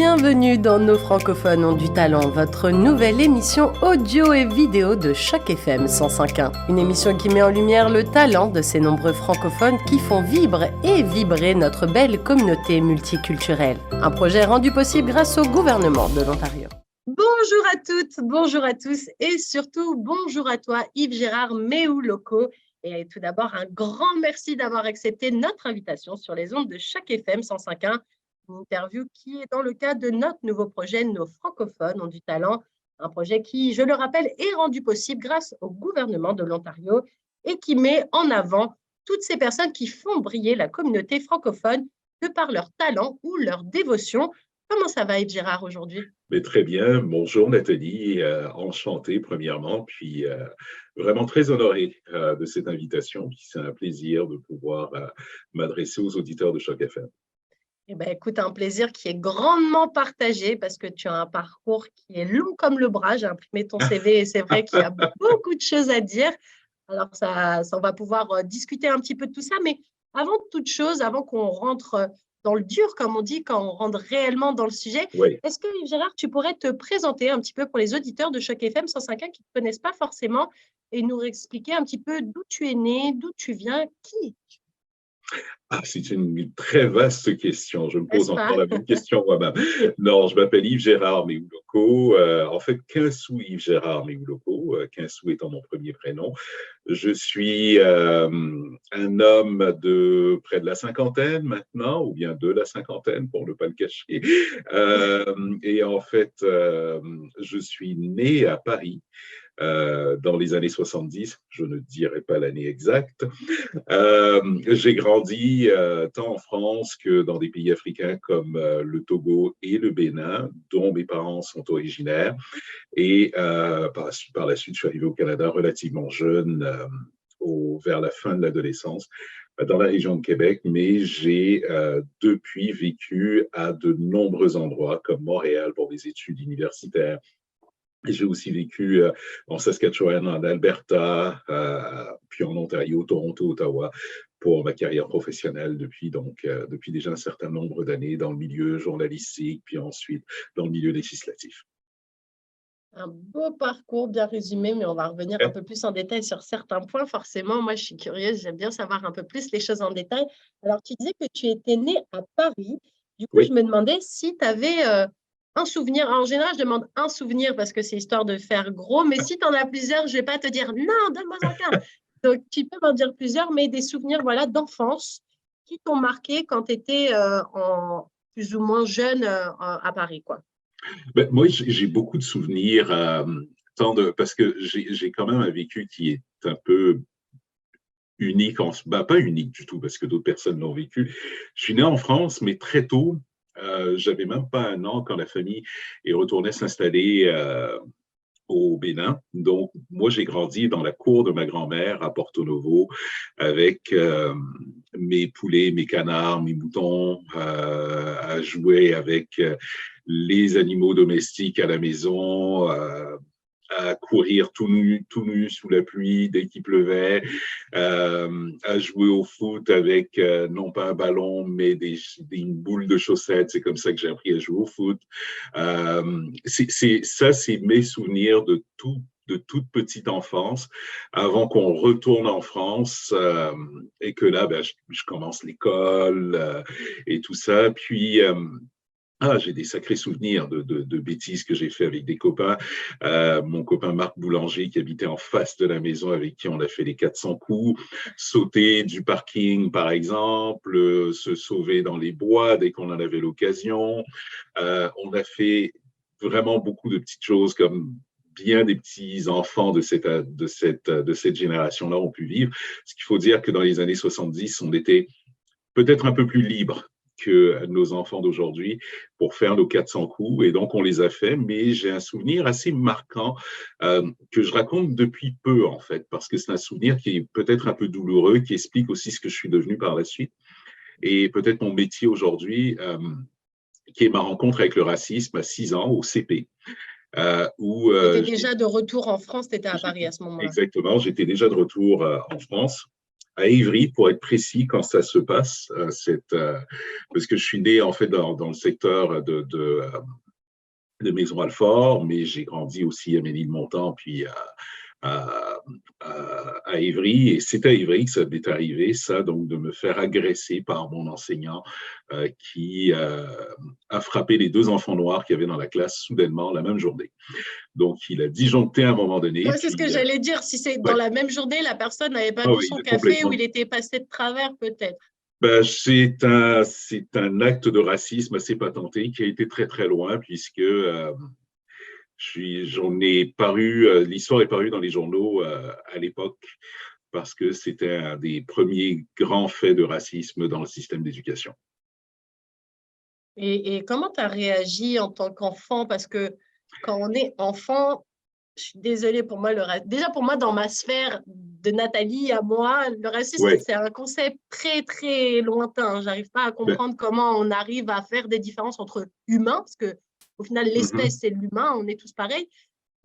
Bienvenue dans Nos francophones ont du talent, votre nouvelle émission audio et vidéo de Choc FM 105.1. Une émission qui met en lumière le talent de ces nombreux francophones qui font vibrer et vibrer notre belle communauté multiculturelle. Un projet rendu possible grâce au gouvernement de l'Ontario. Bonjour à toutes, bonjour à tous et surtout bonjour à toi Yves Gérard Méouloko. Et tout d'abord, un grand merci d'avoir accepté notre invitation sur les ondes de Choc FM 105.1. Une interview qui est dans le cadre de notre nouveau projet Nos francophones ont du talent, un projet qui, je le rappelle, est rendu possible grâce au gouvernement de l'Ontario et qui met en avant toutes ces personnes qui font briller la communauté francophone de par leur talent ou leur dévotion. Comment ça va, Yves Gérard, aujourd'hui? Mais très bien. Bonjour Nathalie, enchanté premièrement, puis vraiment très honoré de cette invitation. Puis c'est un plaisir de pouvoir m'adresser aux auditeurs de Choc FM. Eh bien, écoute, un plaisir qui est grandement partagé parce que tu as un parcours qui est long comme le bras. J'ai imprimé ton CV et c'est vrai qu'il y a beaucoup de choses à dire. Alors, ça on va pouvoir discuter un petit peu de tout ça. Mais avant toute chose, avant qu'on rentre dans le dur, comme on dit, quand on rentre réellement dans le sujet, Oui. est-ce que, Gérard, tu pourrais te présenter un petit peu pour les auditeurs de Choc FM 105.1 qui ne te connaissent pas forcément et nous expliquer un petit peu d'où tu es né, d'où tu viens, qui es-tu? C'est une très vaste question. Je me N'est-ce pose pas? encore la même question moi-même. Non, je m'appelle Yves Gérard Méouloko. En fait, Kinsou Yves Gérard Méouloko, Kinsou étant mon premier prénom. Je suis un homme de près de la cinquantaine maintenant, ou bien de la cinquantaine pour ne pas le cacher. Et en fait, je suis né à Paris. Dans les années 70, je ne dirai pas l'année exacte. J'ai grandi tant en France que dans des pays africains comme le Togo et le Bénin, dont mes parents sont originaires. Et par la suite, je suis arrivé au Canada relativement jeune, vers la fin de l'adolescence, dans la région de Québec, mais j'ai depuis vécu à de nombreux endroits, comme Montréal pour des études universitaires. J'ai aussi vécu en Saskatchewan, en Alberta, puis en Ontario, Toronto, Ottawa, pour ma carrière professionnelle depuis déjà un certain nombre d'années dans le milieu journalistique, puis ensuite dans le milieu législatif. Un beau parcours bien résumé, mais on va revenir un peu plus en détail sur certains points. Forcément, moi, je suis curieuse, j'aime bien savoir un peu plus les choses en détail. Alors, tu disais que tu étais née à Paris. Du coup, je Oui. me demandais si tu avais un souvenir. Alors, en général, je demande un souvenir parce que c'est histoire de faire gros, mais si tu en as plusieurs, je ne vais pas te dire non, donne-moi en qu'un. Donc, tu peux m'en dire plusieurs, mais des souvenirs voilà, d'enfance qui t'ont marqué quand tu étais plus ou moins jeune à Paris, quoi. Ben, moi, j'ai beaucoup de souvenirs, parce que j'ai quand même un vécu qui est un peu unique, pas unique du tout, parce que d'autres personnes l'ont vécu. Je suis né en France, mais très tôt, j'avais même pas un an quand la famille est retournée s'installer au Bénin. Donc, moi, j'ai grandi dans la cour de ma grand-mère à Porto Novo avec mes poulets, mes canards, mes moutons, à jouer avec les animaux domestiques à la maison, à courir tout nu sous la pluie dès qu'il pleuvait, à jouer au foot avec non pas un ballon, mais une boule de chaussettes. C'est comme ça que j'ai appris à jouer au foot. C'est mes souvenirs de toute petite enfance, avant qu'on retourne en France et que là, je commence l'école et tout ça. Puis, j'ai des sacrés souvenirs de bêtises que j'ai fait avec des copains. Mon copain Marc Boulanger, qui habitait en face de la maison, avec qui on a fait les 400 coups, sauter du parking, par exemple, se sauver dans les bois dès qu'on en avait l'occasion. On a fait vraiment beaucoup de petites choses comme bien des petits enfants de cette génération-là ont pu vivre. Ce qu'il faut dire que dans les années 70, on était peut-être un peu plus libre que nos enfants d'aujourd'hui pour faire nos 400 coups. Et donc, on les a fait, mais j'ai un souvenir assez marquant que je raconte depuis peu, en fait, parce que c'est un souvenir qui est peut-être un peu douloureux, qui explique aussi ce que je suis devenu par la suite. Et peut-être mon métier aujourd'hui, qui est ma rencontre avec le racisme à 6 ans au CP. Tu étais déjà de retour en France, tu étais à Paris à ce moment-là. Exactement, j'étais déjà de retour en France. à Évry, pour être précis, quand ça se passe, parce que je suis né en fait dans le secteur de Maison-Alfort, mais j'ai grandi aussi à Ménilmontant, puis à, à Évry. Et c'est à Évry que ça m'est arrivé, ça, donc de me faire agresser par mon enseignant qui a frappé les 2 enfants noirs qu'il y avait dans la classe soudainement la même journée. Donc, il a disjoncté à un moment donné. Ouais, c'est ce que j'allais dire. Si c'est dans ouais. la même journée, la personne n'avait pas Ah bu oui, son café ou complètement. il était passé de travers, peut-être. Ben, c'est un acte de racisme assez patenté qui a été très très loin puisque j'en ai paru, l'histoire est parue dans les journaux à l'époque parce que c'était un des premiers grands faits de racisme dans le système d'éducation. Et comment tu as réagi en tant qu'enfant? Parce que quand on est enfant, je suis désolée pour moi, déjà pour moi, dans ma sphère de Nathalie à moi, le racisme, Ouais, c'est un concept très, très lointain. J'arrive pas à ben, comprendre comment on arrive à faire des différences entre humains, parce que au final, mhm, l'espèce, c'est l'humain, on est tous pareils.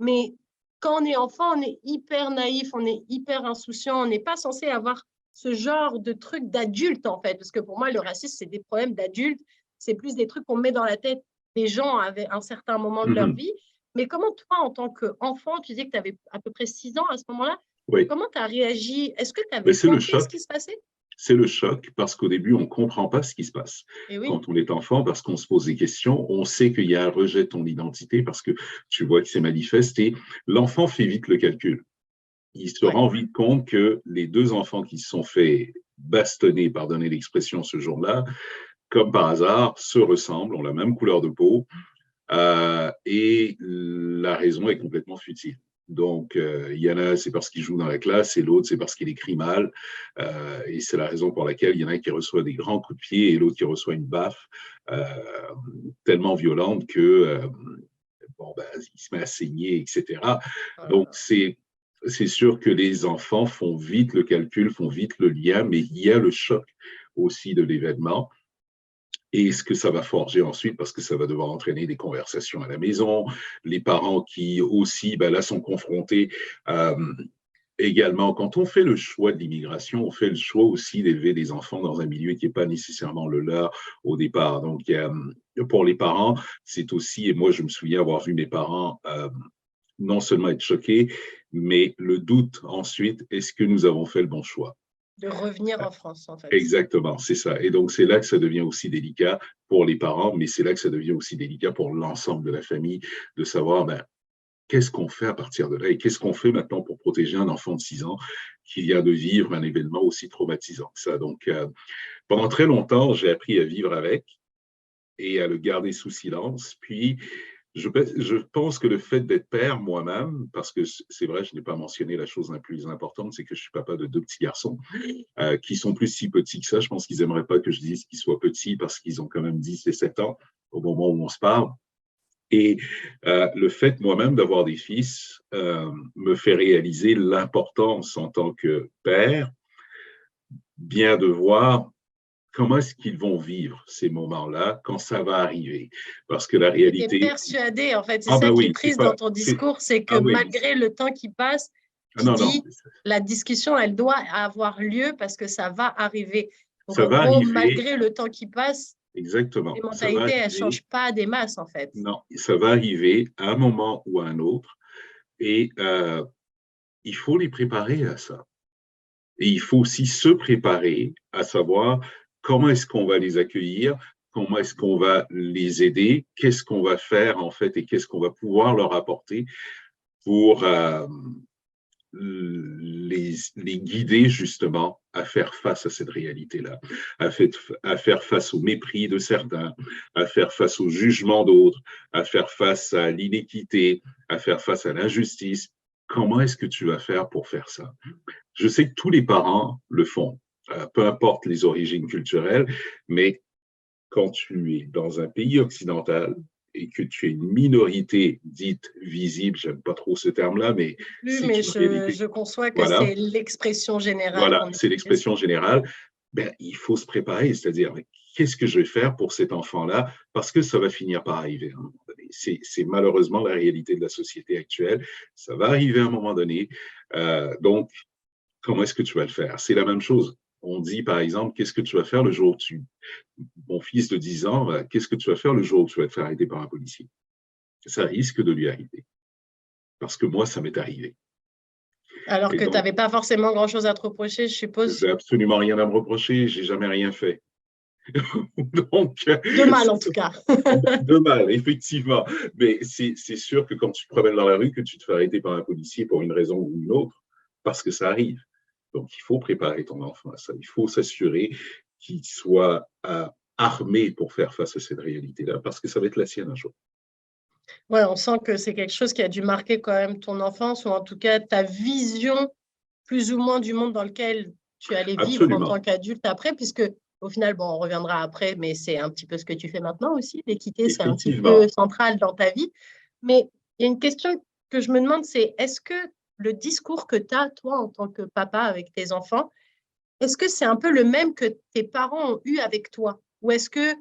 Mais quand on est enfant, on est hyper naïf, on est hyper insouciant, on n'est pas censé avoir ce genre de truc d'adulte, en fait. Parce que pour moi, le racisme, c'est des problèmes d'adultes, c'est plus des trucs qu'on met dans la tête des gens à un certain moment de leur mhm, vie. Mais comment toi, en tant qu'enfant, tu disais que tu avais à peu près 6 ans à ce moment-là, oui, comment tu as réagi? Est-ce que tu ben, avais c'est le compris ce choc. qui se passait? C'est le choc parce qu'au début, on ne comprend pas ce qui se passe. Et oui, Quand on est enfant, parce qu'on se pose des questions, on sait qu'il y a un rejet de ton identité parce que tu vois que c'est manifeste et l'enfant fait vite le calcul. Il se ouais. rend vite compte que les 2 enfants qui se sont fait bastonner, pardonnez l'expression, ce jour-là, comme par hasard, se ressemblent, ont la même couleur de peau, et la raison est complètement futile. Donc, il y en a, c'est parce qu'il joue dans la classe, et l'autre, c'est parce qu'il écrit mal. Et c'est la raison pour laquelle il y en a un qui reçoit des grands coups de pied et l'autre qui reçoit une baffe euh, tellement violente que, bon, ben, il se met à saigner, etc. Donc, c'est sûr que les enfants font vite le calcul, font vite le lien, mais il y a le choc aussi de l'événement et ce que ça va forger ensuite, parce que ça va devoir entraîner des conversations à la maison, les parents qui aussi, ben là, sont confrontés également. Quand on fait le choix de l'immigration, on fait le choix aussi d'élever des enfants dans un milieu qui n'est pas nécessairement le leur au départ. Donc, pour les parents, c'est aussi, et moi, je me souviens avoir vu mes parents non seulement être choqués, mais le doute ensuite, est-ce que nous avons fait le bon choix? De revenir en France, en fait. Exactement, c'est ça. Et donc, c'est là que ça devient aussi délicat pour les parents, mais c'est là que ça devient aussi délicat pour l'ensemble de la famille de savoir ben, qu'est-ce qu'on fait à partir de là et qu'est-ce qu'on fait maintenant pour protéger un enfant de 6 ans qui vient de vivre un événement aussi traumatisant que ça. Donc, pendant très longtemps, j'ai appris à vivre avec et à le garder sous silence. Puis, je pense que le fait d'être père moi-même, parce que c'est vrai, je n'ai pas mentionné la chose la plus importante, c'est que je suis papa de 2 petits garçons qui sont plus si petits que ça. Je pense qu'ils n'aimeraient pas que je dise qu'ils soient petits parce qu'ils ont quand même 10 et 7 ans au moment où on se parle. Et le fait moi-même d'avoir des fils me fait réaliser l'importance en tant que père, bien de voir comment est-ce qu'ils vont vivre ces moments-là quand ça va arriver. Parce que la Et tu étais réalité, persuadé, en fait, c'est ah ça ben qui est oui, c'est triste dans pas, ton discours, c'est que ah oui, malgré le temps qui passe, ah tu non, non, dis la discussion, elle doit avoir lieu parce que ça va arriver. Donc, ça en va gros, arriver, malgré le temps qui passe, les exactement, ça va mentalités, elles ne arriver, changent pas des masses, en fait. non, ça va arriver à un moment ou à un autre, et il faut les préparer à ça. Et il faut aussi se préparer à savoir comment est-ce qu'on va les accueillir, comment est-ce qu'on va les aider, qu'est-ce qu'on va faire en fait et qu'est-ce qu'on va pouvoir leur apporter pour les guider justement à faire face à cette réalité-là, à faire face au mépris de certains, à faire face au jugement d'autres, à faire face à l'inéquité, à faire face à l'injustice. Comment est-ce que tu vas faire pour faire ça? Je sais que tous les parents le font, peu importe les origines culturelles, mais quand tu es dans un pays occidental et que tu es une minorité dite visible, j'aime pas trop ce terme-là, mais Plus, c'est mais une réalité. je conçois que Voilà, c'est l'expression générale voilà, qu'on c'est utilise. l'expression générale. Ben, il faut se préparer, c'est-à-dire qu'est-ce que je vais faire pour cet enfant-là, parce que ça va finir par arriver à un moment donné. C'est malheureusement la réalité de la société actuelle. Ça va arriver à un moment donné. Donc, comment est-ce que tu vas le faire? C'est la même chose. On dit, par exemple, qu'est-ce que tu vas faire le jour où mon fils de 10 ans, qu'est-ce que tu vas faire le jour où tu vas te faire arrêter par un policier? Ça risque de lui arriver. Parce que moi, ça m'est arrivé. Alors Et que tu donc, n'avais pas forcément grand-chose à te reprocher, je suppose. j'ai absolument rien à me reprocher, j'ai jamais rien fait. Donc, De mal, en tout cas. de mal, effectivement. Mais c'est sûr que quand tu te promènes dans la rue, que tu te fais arrêter par un policier pour une raison ou une autre, parce que ça arrive. Donc, il faut préparer ton enfant à ça. Il faut s'assurer qu'il soit armé pour faire face à cette réalité-là, parce que ça va être la sienne un jour. Ouais, on sent que c'est quelque chose qui a dû marquer quand même ton enfance, ou en tout cas ta vision plus ou moins du monde dans lequel tu allais vivre en tant Absolument. qu'adulte après, puisque au final, bon, on reviendra après, mais c'est un petit peu ce que tu fais maintenant aussi. L'équité, c'est un petit peu Effectivement. central dans ta vie. Mais il y a une question que je me demande, c'est est-ce que le discours que tu as, toi, en tant que papa avec tes enfants, est-ce que c'est un peu le même que tes parents ont eu avec toi? Ou est-ce que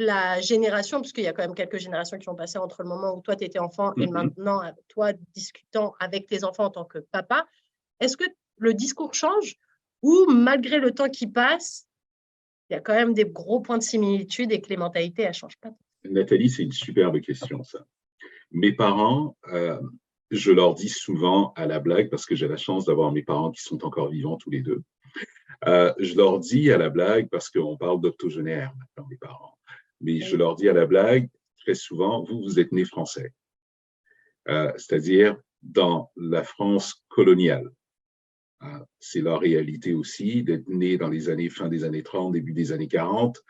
la génération, parce qu'il y a quand même quelques générations qui ont passé entre le moment où toi, tu étais enfant et Mhm. maintenant, toi, discutant avec tes enfants en tant que papa, est-ce que le discours change ou malgré le temps qui passe, il y a quand même des gros points de similitude et que les mentalités, elles ne changent pas? Nathalie, c'est une superbe question, ça. Mes parents, je leur dis souvent à la blague, parce que j'ai la chance d'avoir mes parents qui sont encore vivants tous les deux. Je leur dis à la blague, parce qu'on parle d'octogénaires maintenant, mes parents, mais je Oui. leur dis à la blague très souvent, vous êtes nés français, c'est-à-dire dans la France coloniale. C'est leur réalité aussi d'être nés dans les années fin des années 30, début des années 40.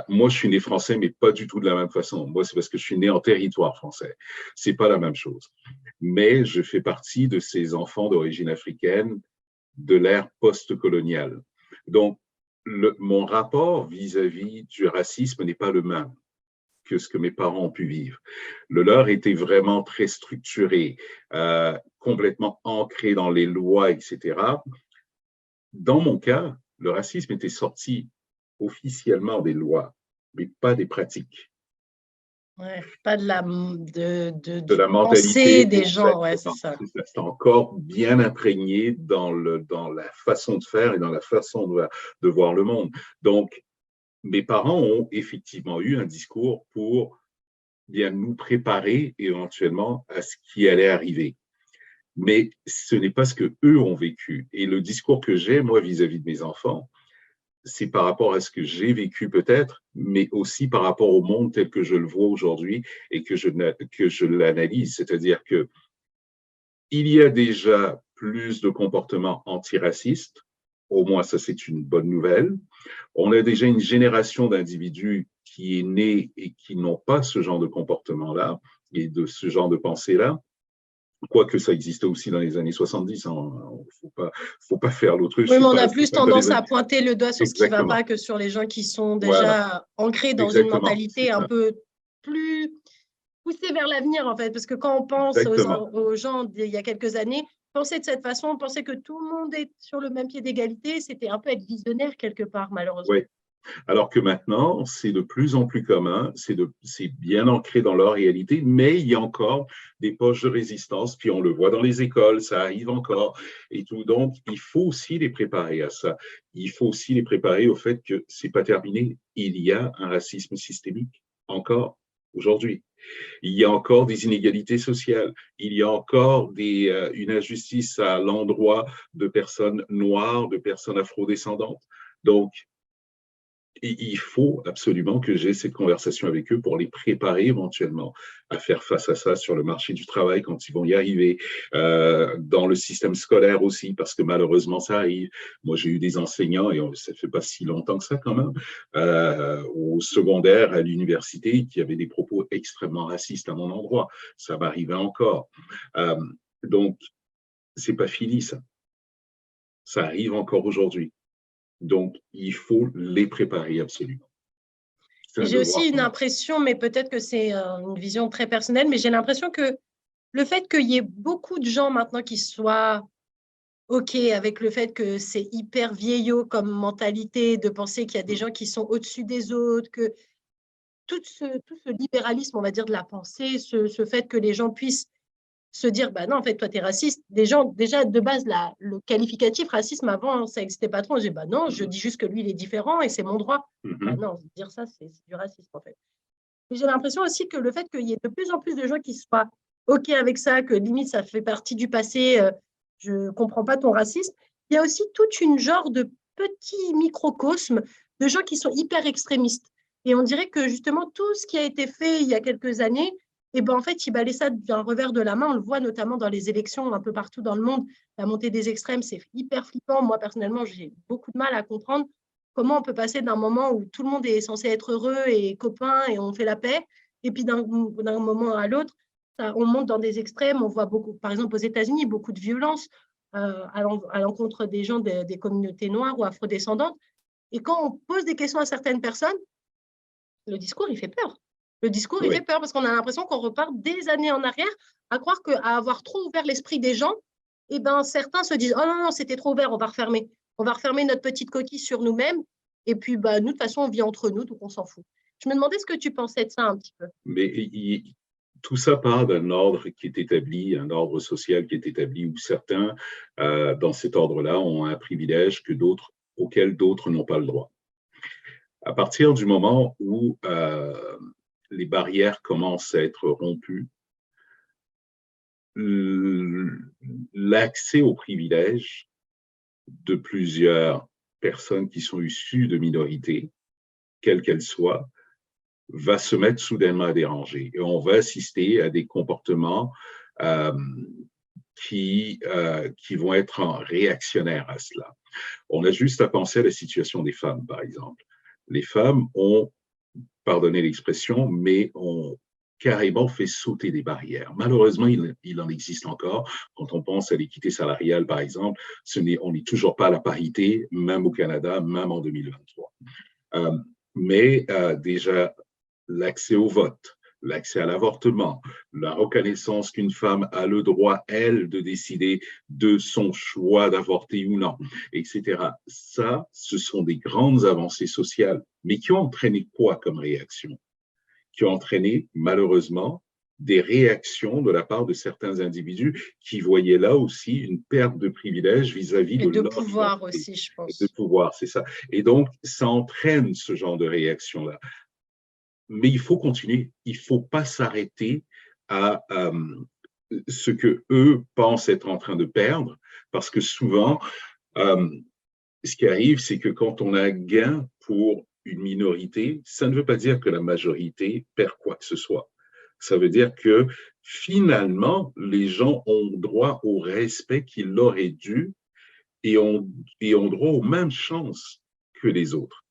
Moi, je suis né français, mais pas du tout de la même façon. Moi, c'est parce que je suis né en territoire français. C'est pas la même chose. Mais je fais partie de ces enfants d'origine africaine de l'ère post-coloniale. Donc, mon rapport vis-à-vis du racisme n'est pas le même que ce que mes parents ont pu vivre. Le leur était vraiment très structuré, complètement ancré dans les lois, etc. Dans mon cas, le racisme était sorti officiellement des lois, mais pas des pratiques, Ouais, pas de du la penser mentalité. des gens, ouais, c'est Exactement. ça. C'est encore bien imprégné dans la façon de faire et dans la façon de voir le monde. Donc, mes parents ont effectivement eu un discours pour bien nous préparer éventuellement à ce qui allait arriver. Mais ce n'est pas ce que eux ont vécu. Et le discours que j'ai, moi, vis-à-vis de mes enfants, c'est par rapport à ce que j'ai vécu peut-être, mais aussi par rapport au monde tel que je le vois aujourd'hui et que je l'analyse. C'est-à-dire que il y a déjà plus de comportements antiracistes. Au moins, ça, c'est une bonne nouvelle. On a déjà une génération d'individus qui est née et qui n'ont pas ce genre de comportement-là et de ce genre de pensée-là. Quoique ça existait aussi dans les années 70, il ne faut pas faire l'autruche, Oui, mais on a c'est plus pas dans les tendance années... à pointer le doigt sur ce qui ne va pas Exactement, que sur les gens qui sont voilà, déjà ancrés dans une exactement, c'est mentalité un ça, peu plus poussée vers l'avenir, en fait. Parce que quand on pense exactement. aux gens d'il y a quelques années, penser de cette façon, penser que tout le monde est sur le même pied d'égalité, c'était un peu être visionnaire quelque part, malheureusement. Oui. Alors que maintenant, c'est de plus en plus commun, c'est bien ancré dans leur réalité, mais il y a encore des poches de résistance, puis on le voit dans les écoles, ça arrive encore et tout. Donc, il faut aussi les préparer à ça. Il faut aussi les préparer au fait que c'est pas terminé. Il y a un racisme systémique encore aujourd'hui. Il y a encore des inégalités sociales. Il y a encore une injustice à l'endroit de personnes noires, de personnes afrodescendantes. Donc, et il faut absolument que j'ai cette conversation avec eux pour les préparer éventuellement à faire face à ça sur le marché du travail quand ils vont y arriver, dans le système scolaire aussi, parce que malheureusement ça arrive. Moi, j'ai eu des enseignants, et ça ne fait pas si longtemps que ça quand même, au secondaire, à l'université, qui avaient des propos extrêmement racistes à mon endroit. Ça m'arrivait encore. Euh, donc, c'est pas fini ça. Ça arrive encore aujourd'hui. Donc, il faut les préparer absolument. C'est Et un j'ai aussi devoir une qu'on a. impression, mais peut-être que c'est une vision très personnelle, mais j'ai l'impression que le fait qu'il y ait beaucoup de gens maintenant qui soient OK avec le fait que c'est hyper vieillot comme mentalité, de penser qu'il y a des gens qui sont au-dessus des autres, que tout ce libéralisme, on va dire, de la pensée, ce fait que les gens puissent se dire, bah non, en fait, toi, tu es raciste. Des gens, déjà, de base, le qualificatif racisme, avant, ça n'existait pas trop. On dit, bah non, je dis juste que lui, il est différent et c'est mon droit. Bah non, dire ça, c'est du racisme, en fait. Et j'ai l'impression aussi que le fait qu'il y ait de plus en plus de gens qui soient OK avec ça, que limite, ça fait partie du passé, je ne comprends pas ton racisme, il y a aussi toute une genre de petit microcosme de gens qui sont hyper extrémistes. Et on dirait que justement, tout ce qui a été fait il y a quelques années, et ben en fait, il balaye ça d'un revers de la main. On le voit notamment dans les élections un peu partout dans le monde. La montée des extrêmes, c'est hyper flippant. Moi, personnellement, j'ai beaucoup de mal à comprendre comment on peut passer d'un moment où tout le monde est censé être heureux et copain et on fait la paix, et puis d'un moment à l'autre, on monte dans des extrêmes. On voit beaucoup, par exemple aux États-Unis, beaucoup de violence à l'encontre des gens des communautés noires ou afrodescendantes. Et quand on pose des questions à certaines personnes, le discours, il fait peur. Le discours, il fait peur parce qu'on a l'impression qu'on repart des années en arrière à croire qu'à avoir trop ouvert l'esprit des gens, eh ben, certains se disent « Oh non, non, c'était trop ouvert, on va refermer. On va refermer notre petite coquille sur nous-mêmes. Et puis, bah, nous, de toute façon, on vit entre nous, donc on s'en fout. » Je me demandais ce que tu pensais de ça un petit peu. Mais tout ça part d'un ordre qui est établi, un ordre social qui est établi où certains, dans cet ordre-là, ont un privilège auquel d'autres n'ont pas le droit. À partir du moment où les barrières commencent à être rompues, l'accès aux privilèges de plusieurs personnes qui sont issues de minorités, quelles qu'elles soient, va se mettre soudainement à déranger. Et on va assister à des comportements qui vont être réactionnaires à cela. On a juste à penser à la situation des femmes, par exemple. Les femmes ont, pardonnez l'expression, mais ont carrément fait sauter des barrières. Malheureusement, il en existe encore. Quand on pense à l'équité salariale, par exemple, on n'est toujours pas à la parité, même au Canada, même en 2023. Mais déjà, l'accès au vote, l'accès à l'avortement, la reconnaissance qu'une femme a le droit, elle, de décider de son choix d'avorter ou non, etc. Ça, ce sont des grandes avancées sociales, mais qui ont entraîné quoi comme réaction? Qui ont entraîné, malheureusement, des réactions de la part de certains individus qui voyaient là aussi une perte de privilèges vis-à-vis de de leur pouvoir identité. aussi, je pense. De pouvoir, c'est ça. Et donc, ça entraîne ce genre de réaction-là. Mais il faut continuer, il ne faut pas s'arrêter à ce que eux pensent être en train de perdre, parce que souvent, ce qui arrive, c'est que quand on a un gain pour une minorité, ça ne veut pas dire que la majorité perd quoi que ce soit. Ça veut dire que finalement, les gens ont droit au respect qu'il leur est dû et ont droit aux mêmes chances que les autres.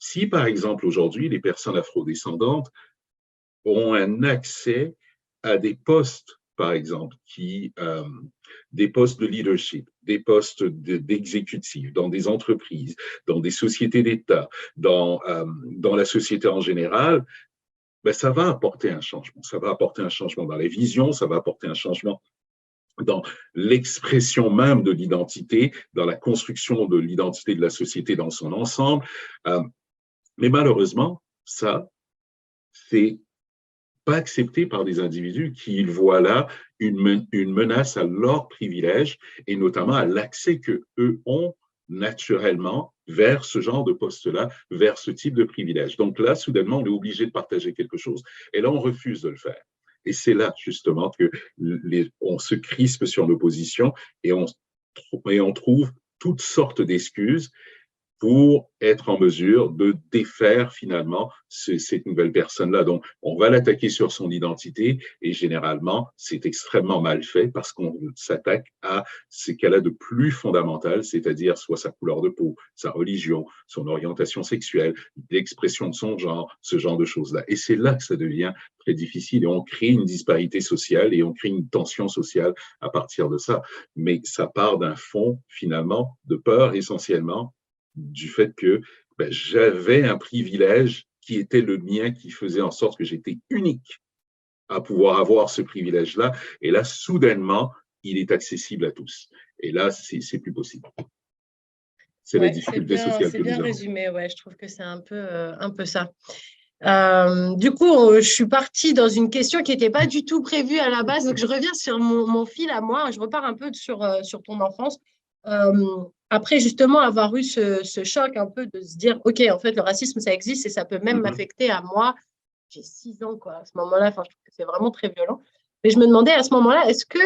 Si, par exemple, aujourd'hui, les personnes afrodescendantes ont un accès à des postes, par exemple, des postes de leadership, des postes d'exécutifs dans des entreprises, dans des sociétés d'État, dans la société en général, ben, ça va apporter un changement. Ça va apporter un changement dans les visions, ça va apporter un changement dans l'expression même de l'identité, dans la construction de l'identité de la société dans son ensemble. Mais malheureusement, ça, c'est pas accepté par des individus qui voient là une menace à leur privilège et notamment à l'accès qu'eux ont naturellement vers ce genre de poste-là, vers ce type de privilège. Donc là, soudainement, on est obligé de partager quelque chose. Et là, on refuse de le faire. Et c'est là, justement, que on se crispe sur nos positions et on trouve toutes sortes d'excuses pour être en mesure de défaire finalement cette nouvelle personne-là. Donc, on va l'attaquer sur son identité et généralement, c'est extrêmement mal fait parce qu'on s'attaque à ce qu'elle a de plus fondamental, c'est-à-dire soit sa couleur de peau, sa religion, son orientation sexuelle, l'expression de son genre, ce genre de choses-là. Et c'est là que ça devient très difficile et on crée une disparité sociale et on crée une tension sociale à partir de ça. Mais ça part d'un fond finalement de peur essentiellement du fait que j'avais un privilège qui était le mien, qui faisait en sorte que j'étais unique à pouvoir avoir ce privilège-là. Et là, soudainement, il est accessible à tous. Et là, c'est plus possible. C'est la difficulté sociale que nous avons. C'est bien résumé, ouais, je trouve que c'est un peu ça. Du coup, je suis partie dans une question qui n'était pas du tout prévue à la base. Donc, je reviens sur mon fil à moi. Je repars un peu sur ton enfance. Après, justement, avoir eu ce choc un peu de se dire, OK, en fait, le racisme, ça existe et ça peut même Mhm. m'affecter à moi. J'ai 6 ans, quoi, à ce moment-là. Enfin, je trouve que c'est vraiment très violent. Mais je me demandais à ce moment-là, est-ce que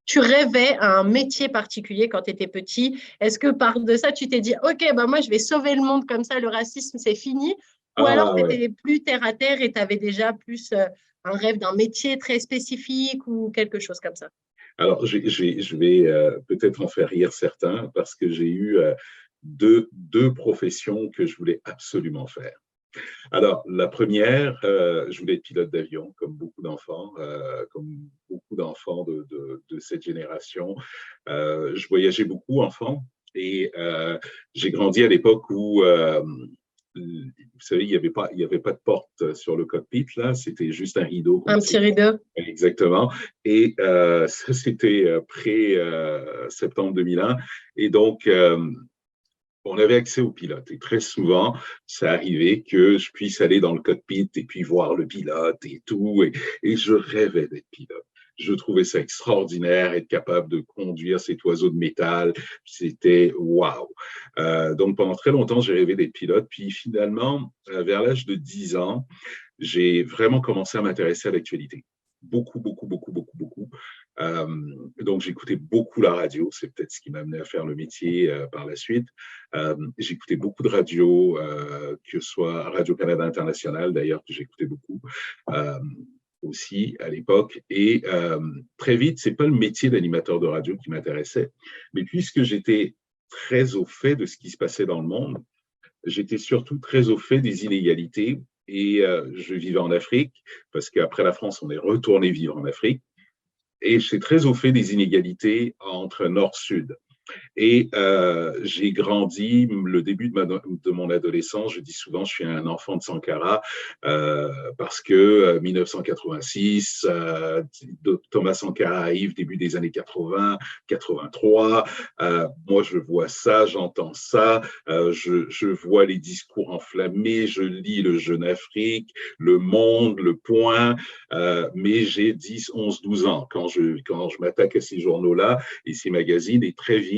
tu rêvais à un métier particulier quand tu étais petit? Est-ce que par de ça, tu t'es dit, OK, bah moi, je vais sauver le monde comme ça, le racisme, c'est fini? Ou alors, Ah tu ouais. étais plus terre à terre et tu avais déjà plus un rêve d'un métier très spécifique ou quelque chose comme ça? Alors, je vais peut-être en faire rire certains parce que j'ai eu deux professions que je voulais absolument faire. Alors, la première, je voulais être pilote d'avion, comme beaucoup d'enfants de cette génération. Je voyageais beaucoup enfant et j'ai grandi à l'époque où, vous savez, il y avait pas de porte sur le cockpit, là, c'était juste un rideau qu'on Un petit tire. rideau. Exactement. Et ça, c'était pré-septembre 2001. Et donc, on avait accès au pilote. Et très souvent, ça arrivait que je puisse aller dans le cockpit et puis voir le pilote et tout. Et je rêvais d'être pilote. Je trouvais ça extraordinaire, être capable de conduire cet oiseau de métal. C'était waouh. Donc, pendant très longtemps, j'ai rêvé d'être pilote. Puis finalement, vers l'âge de 10 ans, j'ai vraiment commencé à m'intéresser à l'actualité. Beaucoup, beaucoup, beaucoup, beaucoup, beaucoup. Euh, donc, j'écoutais beaucoup la radio. C'est peut-être ce qui m'a amené à faire le métier par la suite. J'écoutais beaucoup de radio, que ce soit Radio-Canada International, d'ailleurs, que j'écoutais beaucoup euh, aussi à l'époque. Et très vite, c'est pas le métier d'animateur de radio qui m'intéressait, mais puisque j'étais très au fait de ce qui se passait dans le monde, j'étais surtout très au fait des inégalités et je vivais en Afrique parce qu'après la France, on est retourné vivre en Afrique et j'étais très au fait des inégalités entre Nord-Sud. Et j'ai grandi, le début de mon adolescence, je dis souvent, je suis un enfant de Sankara, parce que 1986, Thomas Sankara arrive début des années 80, 83. Moi, je vois ça, j'entends ça, je vois les discours enflammés, je lis le Jeune Afrique, le Monde, le Point, mais j'ai 10, 11, 12 ans quand je m'attaque à ces journaux-là et ces magazines, et très vite,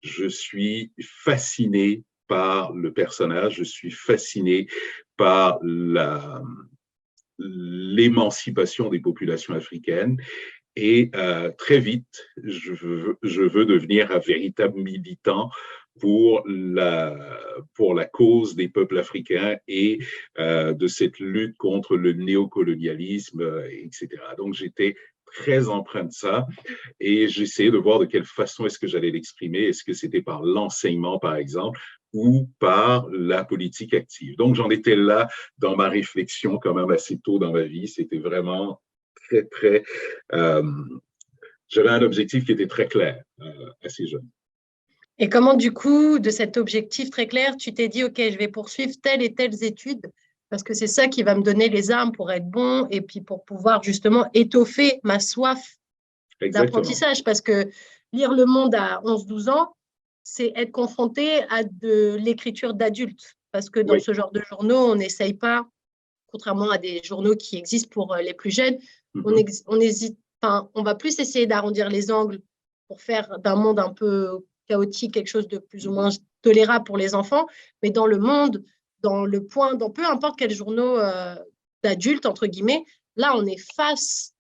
je suis fasciné par le personnage, je suis fasciné par l'émancipation des populations africaines. Et très vite, je veux devenir un véritable militant pour la cause des peuples africains et de cette lutte contre le néocolonialisme, etc. Donc, j'étais très empreint de ça et j'essayais de voir de quelle façon est-ce que j'allais l'exprimer. Est-ce que c'était par l'enseignement, par exemple, ou par la politique active. Donc, j'en étais là dans ma réflexion quand même assez tôt dans ma vie. C'était vraiment très, très... Euh, j'avais un objectif qui était très clair, assez jeune. Et comment, du coup, de cet objectif très clair, tu t'es dit, OK, je vais poursuivre telles et telles études parce que c'est ça qui va me donner les armes pour être bon et puis pour pouvoir justement étoffer ma soif Exactement. d'apprentissage. Parce que lire Le Monde à 11-12 ans, c'est être confronté à de l'écriture d'adulte. Parce que dans Oui. ce genre de journaux, on n'essaye pas, contrairement à des journaux qui existent pour les plus jeunes, Mm-hmm. on hésite, enfin, on va plus essayer d'arrondir les angles pour faire d'un monde un peu chaotique quelque chose de plus ou moins tolérable pour les enfants, mais dans Le Monde, dans Le Point, dans peu importe quel journaux d'adultes, entre guillemets, là, on est face